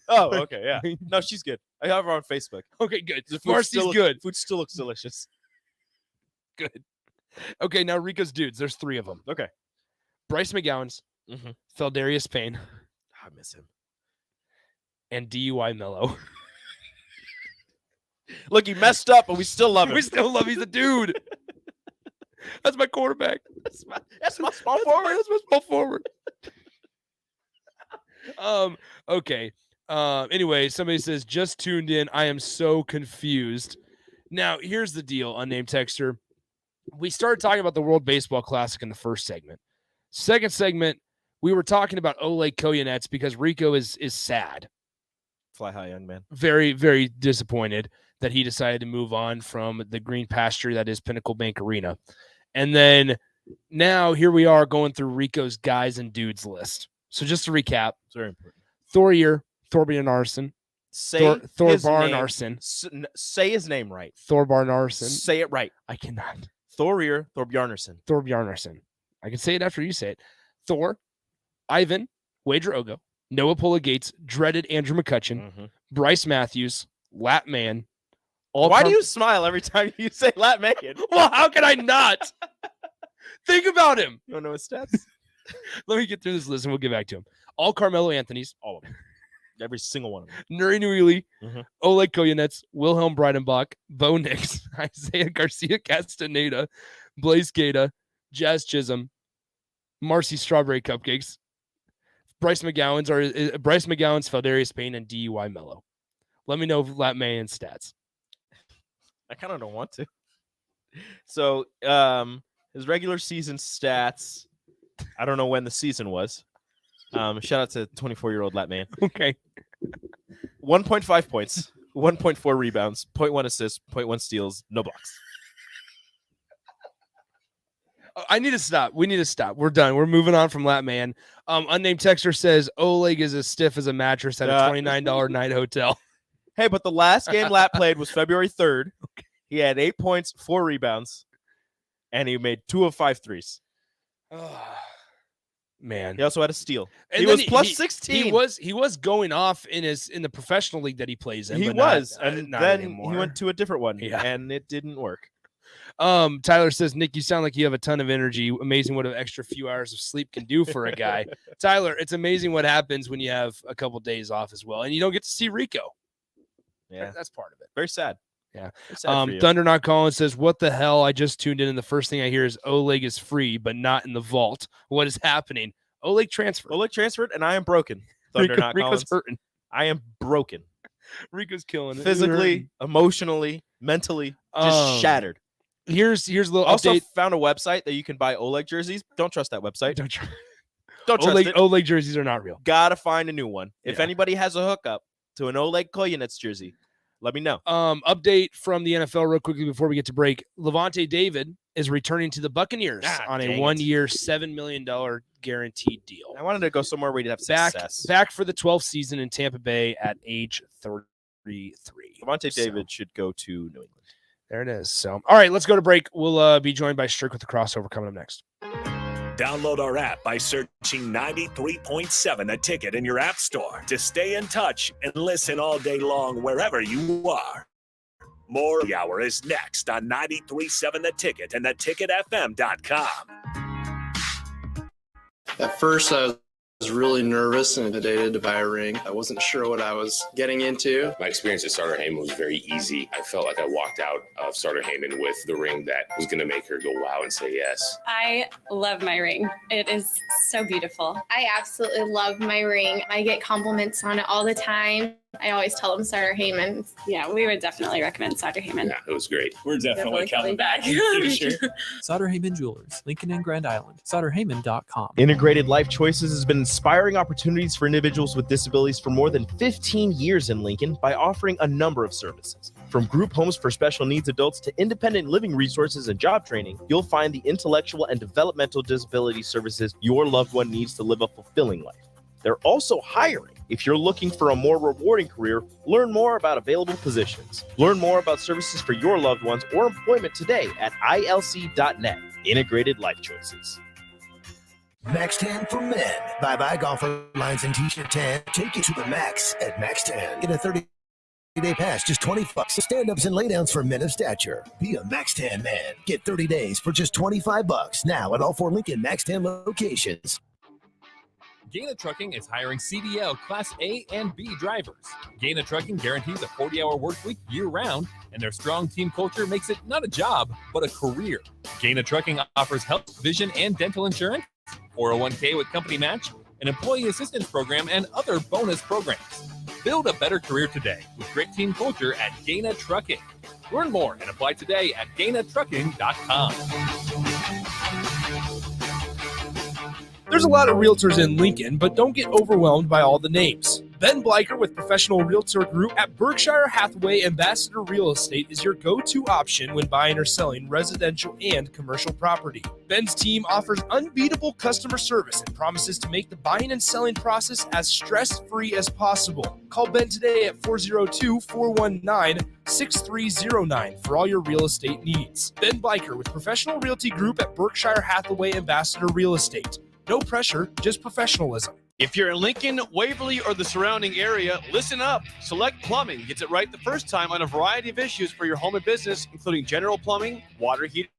Speaker 1: Oh, okay, yeah. No, she's good. I have her on Facebook.
Speaker 4: Okay, good.
Speaker 1: The food
Speaker 4: Marcy's good.
Speaker 1: Food still looks delicious.
Speaker 4: Good. Okay, now Rico's dudes. There's 3 of them.
Speaker 1: Okay.
Speaker 4: Bryce McGowan's, Feldarius Payne,
Speaker 1: I miss him.
Speaker 4: and DUI Mello.
Speaker 1: Look, he messed up, but we still love him.
Speaker 4: We still love he's a dude. That's my quarterback.
Speaker 1: That's my small forward.
Speaker 4: That's my small forward. Okay. Anyway, somebody says, just tuned in. I am so confused. Now, here's the deal, unnamed texter. We started talking about the World Baseball Classic in the first segment. Second segment, we were talking about Oleg Koyenets because Rico is sad.
Speaker 1: Fly high, young man.
Speaker 4: Very, very disappointed that he decided to move on from the green pasture that is Pinnacle Bank Arena. And then now here we are going through Rico's guys and dudes list. So just to recap,
Speaker 1: It's very important.
Speaker 4: Thorbjorn Arson,
Speaker 1: Say his
Speaker 4: Thorbarn
Speaker 1: name.
Speaker 4: Arson,
Speaker 1: Say his name right.
Speaker 4: Thorbarn Arson.
Speaker 1: Say it right.
Speaker 4: I cannot.
Speaker 1: Thorbjarnarson.
Speaker 4: Thorbjarnarson. I can say it after you say it. Thor, Ivan, Wager Ogo, Noah Pola Gates, dreaded Andrew McCutcheon, Bryce Matthews, Latman.
Speaker 1: Why do you smile every time you say Latman?
Speaker 4: Well, how can I not? Think about him.
Speaker 1: You don't know his stats?
Speaker 4: Let me get through this list and we'll get back to him. All Carmelo Anthony's, all of them.
Speaker 1: Every single one of them.
Speaker 4: Nuri Nuili, Oleg Koyenets, Wilhelm Breidenbach, Bo Nix, Isaiah Garcia Castaneda, Blaze Gata, Jazz Chisholm, Marcy Strawberry Cupcakes, Bryce McGowan's, Feldarius Payne, and DUI Mello. Let me know Latman stats.
Speaker 1: I kind of don't want to. So his regular season stats, I don't know when the season was. Shout out to 24-year-old Latman.
Speaker 4: Okay.
Speaker 1: 1.5 points, 1.4 rebounds, 0.1 assists, 0.1 steals, no blocks.
Speaker 4: I need to stop. We need to stop. We're done. We're moving on from Latman. Unnamed texter says Oleg is as stiff as a mattress at a $29 night hotel.
Speaker 1: Hey, but the last game Lat played was February 3rd. He had 8 points, 4 rebounds, and he made 2 of 5 threes.
Speaker 4: Man,
Speaker 1: he also had a steal.
Speaker 4: And
Speaker 1: he was plus 16.
Speaker 4: He was going off in the professional league that he plays in.
Speaker 1: He
Speaker 4: but
Speaker 1: was,
Speaker 4: not,
Speaker 1: and
Speaker 4: not
Speaker 1: then
Speaker 4: anymore.
Speaker 1: he went to a different one, and it didn't work.
Speaker 4: Tyler says, Nick, you sound like you have a ton of energy. Amazing what an extra few hours of sleep can do for a guy. Tyler, it's amazing what happens when you have a couple days off as well, and you don't get to see Rico.
Speaker 1: Yeah,
Speaker 4: that's part of it.
Speaker 1: Very sad.
Speaker 4: Yeah.
Speaker 1: Sad for you.
Speaker 4: Thunder Not Calling says, what the hell? I just tuned in, and the first thing I hear is Oleg is free, but not in the vault. What is happening? Oleg transferred.
Speaker 1: Oleg transferred, and I am broken. Thunder Not
Speaker 4: Rico's
Speaker 1: Collins.
Speaker 4: hurting.
Speaker 1: I am broken.
Speaker 4: Rico's killing it.
Speaker 1: Physically, emotionally, mentally, just shattered.
Speaker 4: Here's a little
Speaker 1: also
Speaker 4: update.
Speaker 1: Found a website that you can buy Oleg jerseys. Don't trust that website.
Speaker 4: Don't trust
Speaker 1: it.
Speaker 4: Oleg jerseys are not real.
Speaker 1: Gotta find a new one. If anybody has a hookup to an Oleg Koyenets jersey, let me know.
Speaker 4: Update from the NFL real quickly before we get to break. Levante David is returning to the Buccaneers on a 1-year, $7 million guaranteed deal.
Speaker 1: I wanted to go somewhere where he'd have success.
Speaker 4: Back for the 12th season in Tampa Bay at age 33.
Speaker 1: Levante David should go to New England.
Speaker 4: There it is. So, all right, let's go to break. We'll be joined by Strick with the crossover coming up next.
Speaker 2: Download our app by searching 93.7 The Ticket in your app store to stay in touch and listen all day long wherever you are. More of the hour is next on 93.7 The Ticket and theticketfm.com.
Speaker 15: At first, I was really nervous and intimidated to buy a ring. I wasn't sure what I was getting into.
Speaker 16: My experience at Starter Heyman was very easy. I felt like I walked out of Starter Heyman with the ring that was going to make her go wow and say yes.
Speaker 17: I love my ring. It is so beautiful. I absolutely love my ring. I get compliments on it all the time. I always tell them Starter Heyman. Yeah, we would definitely recommend Starter Heyman.
Speaker 16: Yeah, it was great.
Speaker 18: We're definitely coming back. Sutter Heyman Jewelers, Lincoln and Grand Island. SutterHeyman.com.
Speaker 1: Integrated Life Choices has been inspiring opportunities for individuals with disabilities for more than 15 years in Lincoln by offering a number of services. From group homes for special needs adults to independent living resources and job training, you'll find the intellectual and developmental disability services your loved one needs to live a fulfilling life. They're also hiring. If you're looking for a more rewarding career, learn more about available positions. Learn more about services for your loved ones or employment today at ilc.net. Integrated Life Choices.
Speaker 19: Max 10 for men. Bye-bye golfer lines and t-shirt 10. Take it to the max at Max 10. Get a 30 30-day pass, just $20. Stand-ups and laydowns for men of stature. Be a Max Tan man. Get 30 days for just $25 now at all 4 Lincoln Max Tan locations.
Speaker 20: Gaina Trucking is hiring CDL Class A and B drivers. Gaina Trucking guarantees a 40-hour work week year-round, and their strong team culture makes it not a job, but a career. Gaina Trucking offers health, vision, and dental insurance, 401k with company match, an employee assistance program, and other bonus programs. Build a better career today with great team culture at Gaina Trucking. Learn more and apply today at GainaTrucking.com.
Speaker 4: There's a lot of realtors in Lincoln, but don't get overwhelmed by all the names. Ben Bleicher with Professional Realtor Group at Berkshire Hathaway Ambassador Real Estate is your go-to option when buying or selling residential and commercial property. Ben's team offers unbeatable customer service and promises to make the buying and selling process as stress-free as possible. Call Ben today at 402-419-6309 for all your real estate needs. Ben Bleicher with Professional Realty Group at Berkshire Hathaway Ambassador Real Estate. No pressure, just professionalism.
Speaker 21: If you're in Lincoln, Waverly, or the surrounding area, listen up. Select Plumbing gets it right the first time on a variety of issues for your home and business, including general plumbing, water heaters,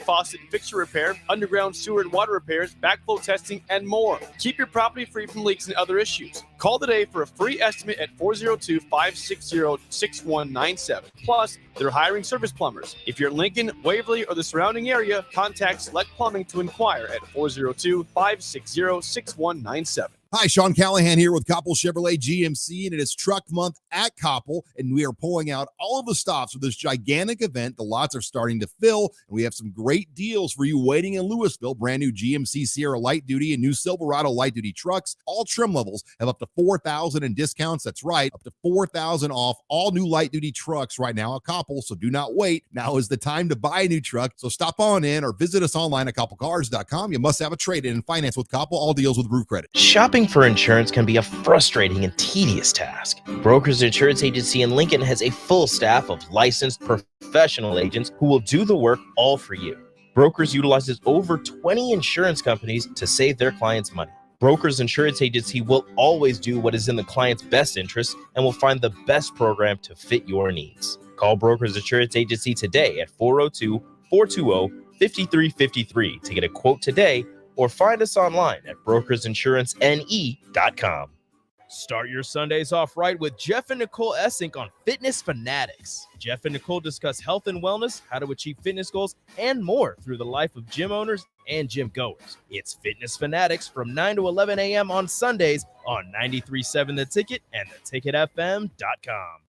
Speaker 21: faucet and fixture repair, underground sewer and water repairs, backflow testing, and more. Keep your property free from leaks and other issues. Call today for a free estimate at 402-560-6197. Plus, they're hiring service plumbers. If you're in Lincoln, Waverly, or the surrounding area, contact Select Plumbing to inquire at 402-560-6197.
Speaker 22: Hi, Sean Callahan here with Koppel Chevrolet GMC, and it is Truck Month at Koppel, and we are pulling out all of the stops for this gigantic event. The lots are starting to fill, and we have some great deals for you waiting in Louisville. Brand new GMC Sierra Light Duty and new Silverado Light Duty trucks. All trim levels have up to $4,000 in discounts. That's right, up to $4,000 off all new light duty trucks right now at Koppel, so do not wait. Now is the time to buy a new truck, so stop on in or visit us online at koppelcars.com. You must have a trade-in and finance with Koppel. All deals with Roof Credit.
Speaker 23: Shopping for insurance can be a frustrating and tedious task. Brokers Insurance Agency in Lincoln has a full staff of licensed professional agents who will do the work all for you. Brokers utilizes over 20 insurance companies to save their clients money. Brokers Insurance Agency will always do what is in the client's best interest and will find the best program to fit your needs. Call Brokers Insurance Agency today at 402-420-5353 to get a quote today, or find us online at brokersinsurancene.com.
Speaker 1: Start your Sundays off right with Jeff and Nicole Essink on Fitness Fanatics. Jeff and Nicole discuss health and wellness, how to achieve fitness goals, and more through the life of gym owners and gym goers. It's Fitness Fanatics from 9 to 11 a.m. on Sundays on 93.7 The Ticket and theticketfm.com.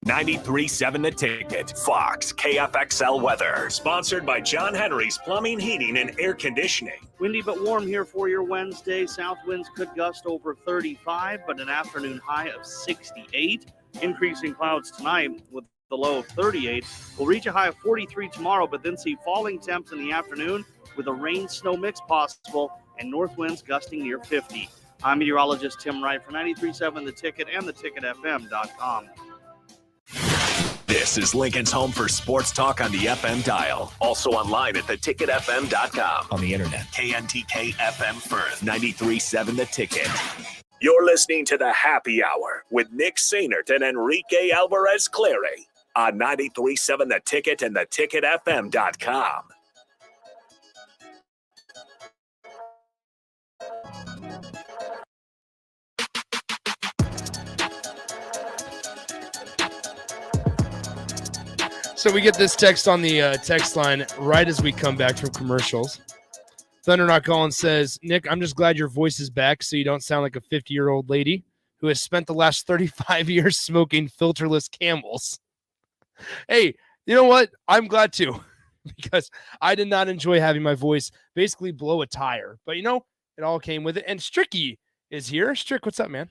Speaker 2: 93.7 The Ticket, Fox, KFXL weather. Sponsored by John Henry's Plumbing, Heating, and Air Conditioning.
Speaker 24: Windy but warm here for your Wednesday. South winds could gust over 35, but an afternoon high of 68. Increasing clouds tonight with the low of 38. We'll reach a high of 43 tomorrow, but then see falling temps in the afternoon with a rain-snow mix possible and north winds gusting near 50. I'm meteorologist Tim Wright for 93.7 The Ticket and theticketfm.com.
Speaker 2: This is Lincoln's home for sports talk on the FM dial. Also online at theticketfm.com. On the internet. KNTK FM Firth, 93.7 The Ticket. You're listening to the Happy Hour with Nick Sainert and Enrique Alvarez Clary on 93.7 The Ticket and theticketfm.com.
Speaker 4: So we get this text on the text line right as we come back from commercials. Thunder Not Calling says, Nick, I'm just glad your voice is back so you don't sound like a 50-year-old lady who has spent the last 35 years smoking filterless Camels. Hey, you know what? I'm glad too, because I did not enjoy having my voice basically blow a tire. But, you know, it all came with it. And Stricky is here. Strick, what's up, man?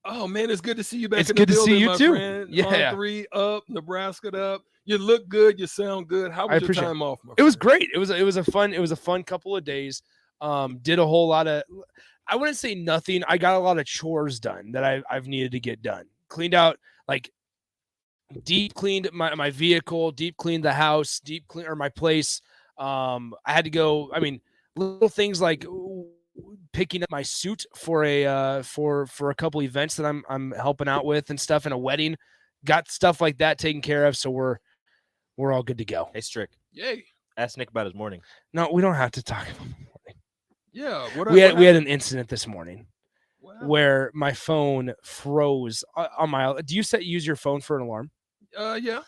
Speaker 25: Oh, man, it's good to see you back
Speaker 4: It's
Speaker 25: in the
Speaker 4: good to see
Speaker 25: building,
Speaker 4: you
Speaker 25: my
Speaker 4: too.
Speaker 25: friend.
Speaker 4: Yeah.
Speaker 25: On 3 up, Nebraska up. You look good. You sound good. How
Speaker 4: I
Speaker 25: was your
Speaker 4: appreciate
Speaker 25: time off, my
Speaker 4: It was great. It was a fun couple of days. Did a whole lot of, I wouldn't say nothing. I got a lot of chores done that I've needed to get done. Cleaned out, like deep cleaned my vehicle, deep cleaned the house, deep clean or my place. I had to go. I mean, little things like picking up my suit for a couple events that I'm helping out with and stuff, in a wedding. got stuff like that taken care of, so we're all good to go.
Speaker 1: Hey, Strick.
Speaker 25: Yay.
Speaker 1: Ask Nick about his morning.
Speaker 4: No, we don't have to talk about the morning.
Speaker 25: Yeah.
Speaker 4: We had an incident this morning where my phone froze on my. Do you use your phone for an alarm?
Speaker 25: Yeah.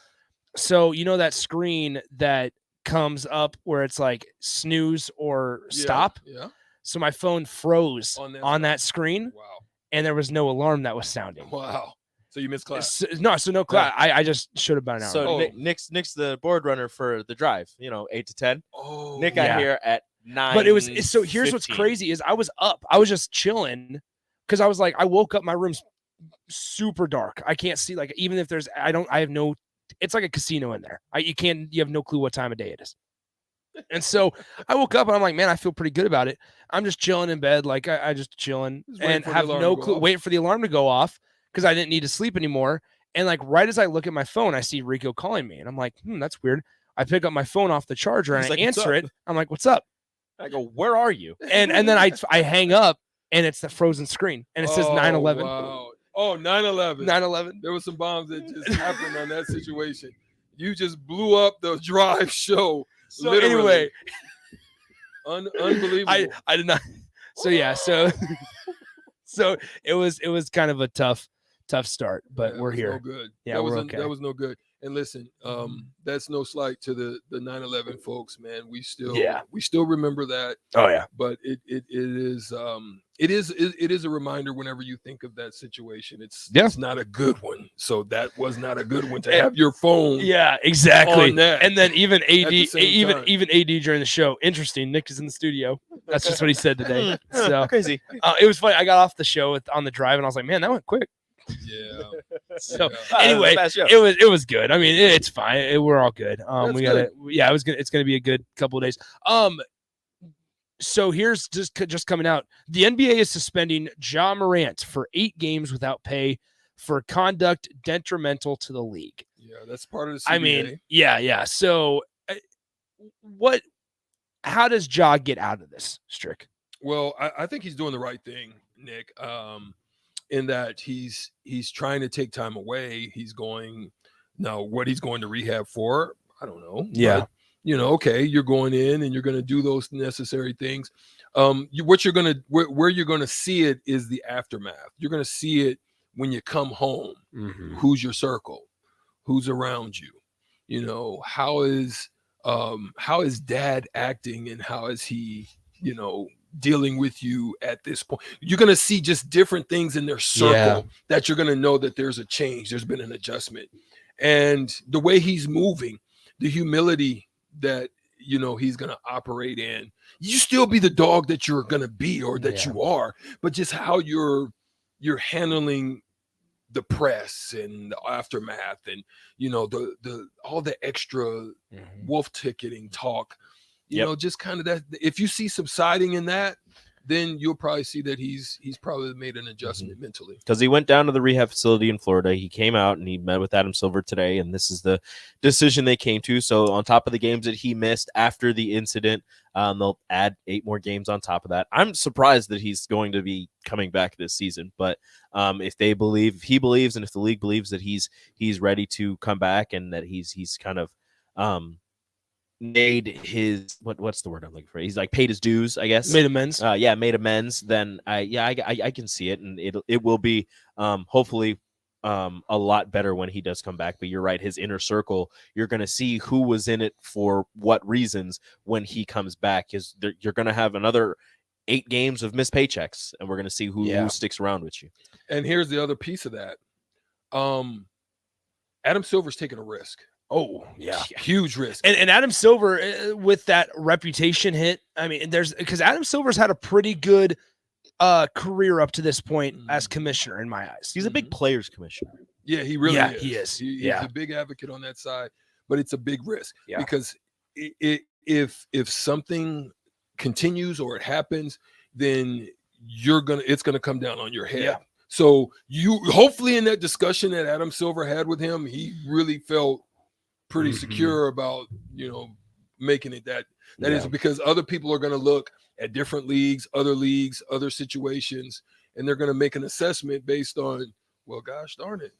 Speaker 4: So you know that screen that comes up where it's like snooze or stop.
Speaker 25: Yeah.
Speaker 4: So my phone froze on that screen.
Speaker 25: Wow.
Speaker 4: And there was no alarm that was sounding.
Speaker 25: Wow. So you missed class.
Speaker 4: So no class. I just should have been an hour.
Speaker 1: So Nick's the board runner for the drive. 8 to 10.
Speaker 25: Oh.
Speaker 1: Nick got here at 9.
Speaker 4: But it was so. Here's what's crazy is I was up. I was just chilling because I was like, I woke up. My room's super dark. I can't see, like, even if there's. I have no. It's like a casino in there. You have no clue what time of day it is. And so I woke up and I'm like, man, I feel pretty good about it. I'm just chilling in bed, like I just chilling and have no clue. Waiting for the alarm to go off because I didn't need to sleep anymore. And like right as I look at my phone, I see Rico calling me, and I'm like, that's weird. I pick up my phone off the charger and I answer it. I'm like, what's up?
Speaker 1: I go, where are you?
Speaker 4: And then I hang up and it's the frozen screen and it says 9/11.
Speaker 25: Wow. Oh, 9/11.
Speaker 4: 9/11.
Speaker 25: There were some bombs that just happened on that situation. You just blew up the drive show.
Speaker 4: So
Speaker 25: literally.
Speaker 4: anyway,
Speaker 25: unbelievable.
Speaker 4: I did not. So yeah, so it was kind of a tough start, but we're here.
Speaker 25: No good.
Speaker 4: Yeah, we're okay.
Speaker 25: That was no good. And listen, that's no slight to the 9/11 folks, man. We still remember that.
Speaker 4: Oh yeah.
Speaker 25: But it is a reminder whenever you think of that situation. It's not a good one. So that was not a good one to have your phone.
Speaker 4: Yeah, exactly.
Speaker 25: On that
Speaker 4: and then even AD
Speaker 25: time.
Speaker 4: even AD during the show. Interesting. Nick is in the studio. That's just what he said today. So
Speaker 1: crazy.
Speaker 4: It was funny. I got off the show on the drive and I was like, man, that went quick.
Speaker 25: Yeah.
Speaker 4: So anyway, it was good. I mean, it's fine. We're all good. We got it. Yeah, it's gonna be a good couple of days. So here's just coming out. The NBA is suspending Ja Morant for 8 games without pay for conduct detrimental to the league.
Speaker 25: Yeah, that's part of the CBA.
Speaker 4: I mean, yeah. So how does Ja get out of this, Strick?
Speaker 25: Well, I think he's doing the right thing, Nick. In that he's trying to take time away. He's going now. What he's going to rehab for, I don't know.
Speaker 4: Yeah.
Speaker 25: But, okay, you're going in and you're going to do those necessary things. Where you're going to see it is the aftermath. You're going to see it when you come home.
Speaker 4: Mm-hmm.
Speaker 25: Who's your circle? Who's around you? How is dad acting and how is he, dealing with you at this point? You're going to see just different things in their circle that you're going to know that there's a change. There's been an adjustment. And the way he's moving, the humility that, he's going to operate in, you still be the dog that you're going to be or that you are, but just how you're handling the press and the aftermath and, the all the extra wolf ticketing talk. Just kind of that. If you see subsiding in that, then you'll probably see that he's probably made an adjustment mentally.
Speaker 1: Because he went down to the rehab facility in Florida. He came out and he met with Adam Silver today, and this is the decision they came to. So on top of the games that he missed after the incident, they'll add 8 more games on top of that. I'm surprised that he's going to be coming back this season, but if he believes, and if the league believes that he's ready to come back and that he's kind of made his what's the word I'm looking for? He's like paid his dues, I guess.
Speaker 4: Made amends.
Speaker 1: Made amends. Then I can see it, and it will be hopefully a lot better when he does come back. But you're right, his inner circle, you're going to see who was in it for what reasons when he comes back. You're going to have another 8 games of missed paychecks, and we're going to see who sticks around with you.
Speaker 25: And here's the other piece of that. Adam Silver's taking a risk.
Speaker 4: Oh, yeah.
Speaker 25: Huge risk.
Speaker 4: And Adam Silver, with that reputation hit, I mean, because Adam Silver's had a pretty good career up to this point as commissioner in my eyes.
Speaker 1: He's a big players commissioner.
Speaker 25: Yeah, he really is.
Speaker 4: He is.
Speaker 25: He's a big advocate on that side, but it's a big risk because if something continues or it happens, then it's gonna come down on your head.
Speaker 4: Yeah.
Speaker 25: So you hopefully in that discussion that Adam Silver had with him, he really felt pretty secure about making it that is, because other people are going to look at different leagues, other situations, and they're going to make an assessment based on, well, gosh darn it,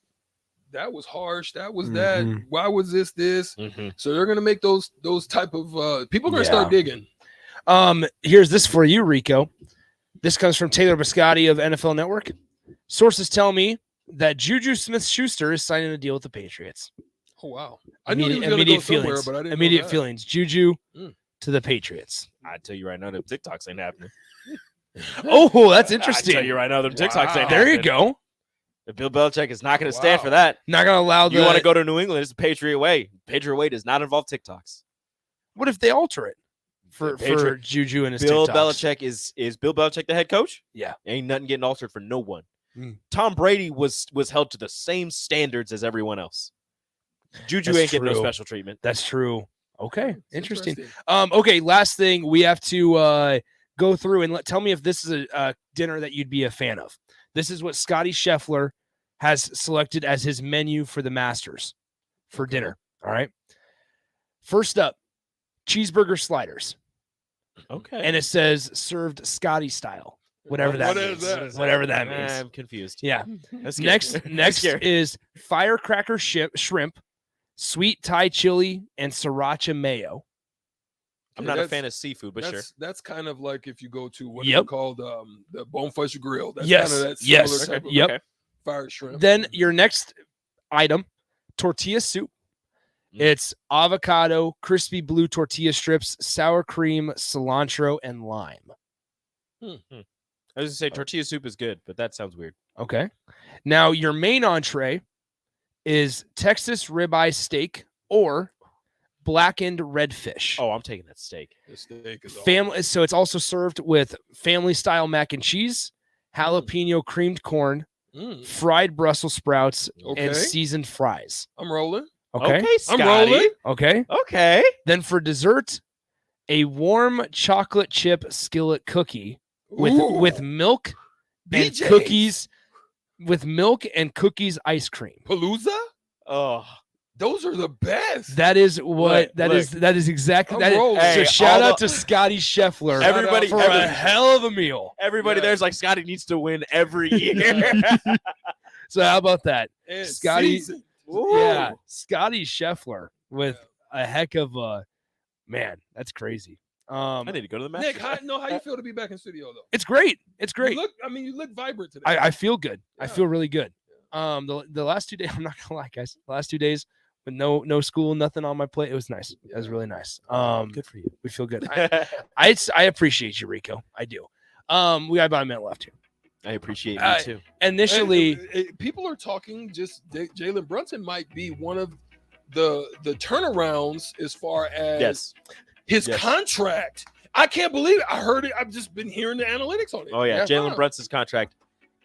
Speaker 25: that was harsh. That was that. Why was this? So they're gonna make those type of people are gonna start digging.
Speaker 4: Here's this for you, Rico. This comes from Taylor Biscotti of NFL Network. Sources tell me that Juju Smith-Schuster is signing a deal with the Patriots.
Speaker 25: Oh wow!
Speaker 4: I knew he was gonna go somewhere, but I didn't. Immediate feelings. Juju to the Patriots.
Speaker 1: I tell you right now, them TikToks ain't happening.
Speaker 4: Oh, that's interesting.
Speaker 1: I tell you right now, them TikToks ain't happening.
Speaker 4: There you go.
Speaker 1: Bill Belichick is not going to stand for that.
Speaker 4: Not going to allow
Speaker 1: You want to go to New England? It's the Patriot way. Patriot way does not involve TikToks.
Speaker 4: What if they alter it for Juju and his
Speaker 1: Bill
Speaker 4: TikToks?
Speaker 1: Belichick is Bill Belichick the head coach?
Speaker 4: Yeah.
Speaker 1: Ain't nothing getting altered for no one. Tom Brady was held to the same standards as everyone else. Juju ain't getting no special treatment.
Speaker 4: That's true. Okay, interesting. Okay, last thing we have to go through and tell me if this is a dinner that you'd be a fan of. This is what Scotty Scheffler has selected as his menu for the Masters for dinner. All right. First up, cheeseburger sliders.
Speaker 1: Okay.
Speaker 4: And it says served Scotty style. Whatever that means. Whatever that means.
Speaker 1: I'm confused.
Speaker 4: Yeah.
Speaker 1: That's
Speaker 4: Next is firecracker shrimp, sweet Thai chili, and sriracha mayo.
Speaker 1: I'm not a fan of seafood, but sure.
Speaker 25: That's kind of like if you go to what is it called, the Bonefish Grill. That's
Speaker 4: Yes.
Speaker 25: kind of that similar type of fire shrimp.
Speaker 4: Then your next item, tortilla soup. It's avocado, crispy blue tortilla strips, sour cream, cilantro, and lime.
Speaker 1: I was going to say tortilla soup is good, but that sounds weird.
Speaker 4: Okay. Now, your main entree is Texas ribeye steak or blackened redfish.
Speaker 1: Oh, I'm taking that steak.
Speaker 25: The steak is
Speaker 4: Family. So it's also served with family-style mac and cheese, jalapeno creamed corn, fried Brussels sprouts, and seasoned fries.
Speaker 25: I'm rolling.
Speaker 4: Okay.
Speaker 1: Okay, Scotty.
Speaker 25: I'm rolling.
Speaker 4: Okay.
Speaker 1: Okay.
Speaker 4: Then for dessert, a warm chocolate chip skillet cookie with milk and
Speaker 25: BJ's.
Speaker 4: cookies, with milk and cookies ice cream.
Speaker 25: Palooza?
Speaker 1: Oh,
Speaker 25: those are the best.
Speaker 4: That is what that is exactly that. So shout out to Scotty Scheffler.
Speaker 1: Everybody
Speaker 4: for a hell of a meal.
Speaker 1: Everybody there's like Scotty needs to win every year.
Speaker 4: So how about that,
Speaker 25: And
Speaker 4: Scotty?
Speaker 25: seasoned.
Speaker 4: Yeah, Scotty Scheffler with a heck of a man. That's crazy.
Speaker 1: I need to go to the Masters.
Speaker 25: Nick, how you feel to be back in studio though?
Speaker 4: It's great. It's great.
Speaker 25: You look vibrant today.
Speaker 4: I feel good. I feel really good. The last 2 days, I'm not gonna lie, guys. The last 2 days with no school, nothing on my plate. It was nice. It was really nice.
Speaker 1: Good for you.
Speaker 4: We feel good. I appreciate you, Rico. I do. We got about a minute left here.
Speaker 1: I appreciate you too.
Speaker 4: Initially,
Speaker 25: people are talking. Just Jalen Brunson might be one of the turnarounds as far as his contract. I can't believe it. I heard it. I've just been hearing the analytics on it.
Speaker 1: Oh yeah, Jalen Brunson's contract.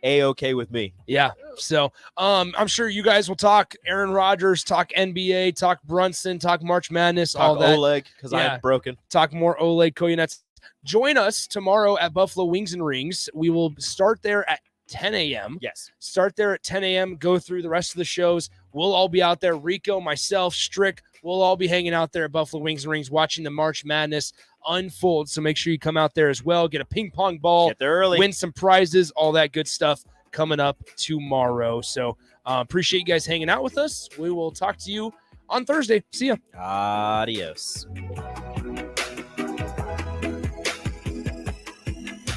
Speaker 1: A-okay with me.
Speaker 4: Yeah. So I'm sure you guys will talk Aaron Rodgers, talk NBA, talk Brunson, talk March Madness,
Speaker 1: Talk
Speaker 4: all that.
Speaker 1: Oleg because I'm broken.
Speaker 4: Talk more Oleg Koyunets. Join us tomorrow at Buffalo Wings and Rings. We will start there at 10 a.m.
Speaker 1: Yes.
Speaker 4: Start there at 10 a.m. Go through the rest of the shows. We'll all be out there. Rico, myself, Strick, we'll all be hanging out there at Buffalo Wings and Rings watching the March Madness unfold. So make sure you come out there as well. Get a ping pong ball.
Speaker 1: Get there early.
Speaker 4: Win some prizes. All that good stuff coming up tomorrow. So appreciate you guys hanging out with us. We will talk to you on Thursday. See ya.
Speaker 1: Adios.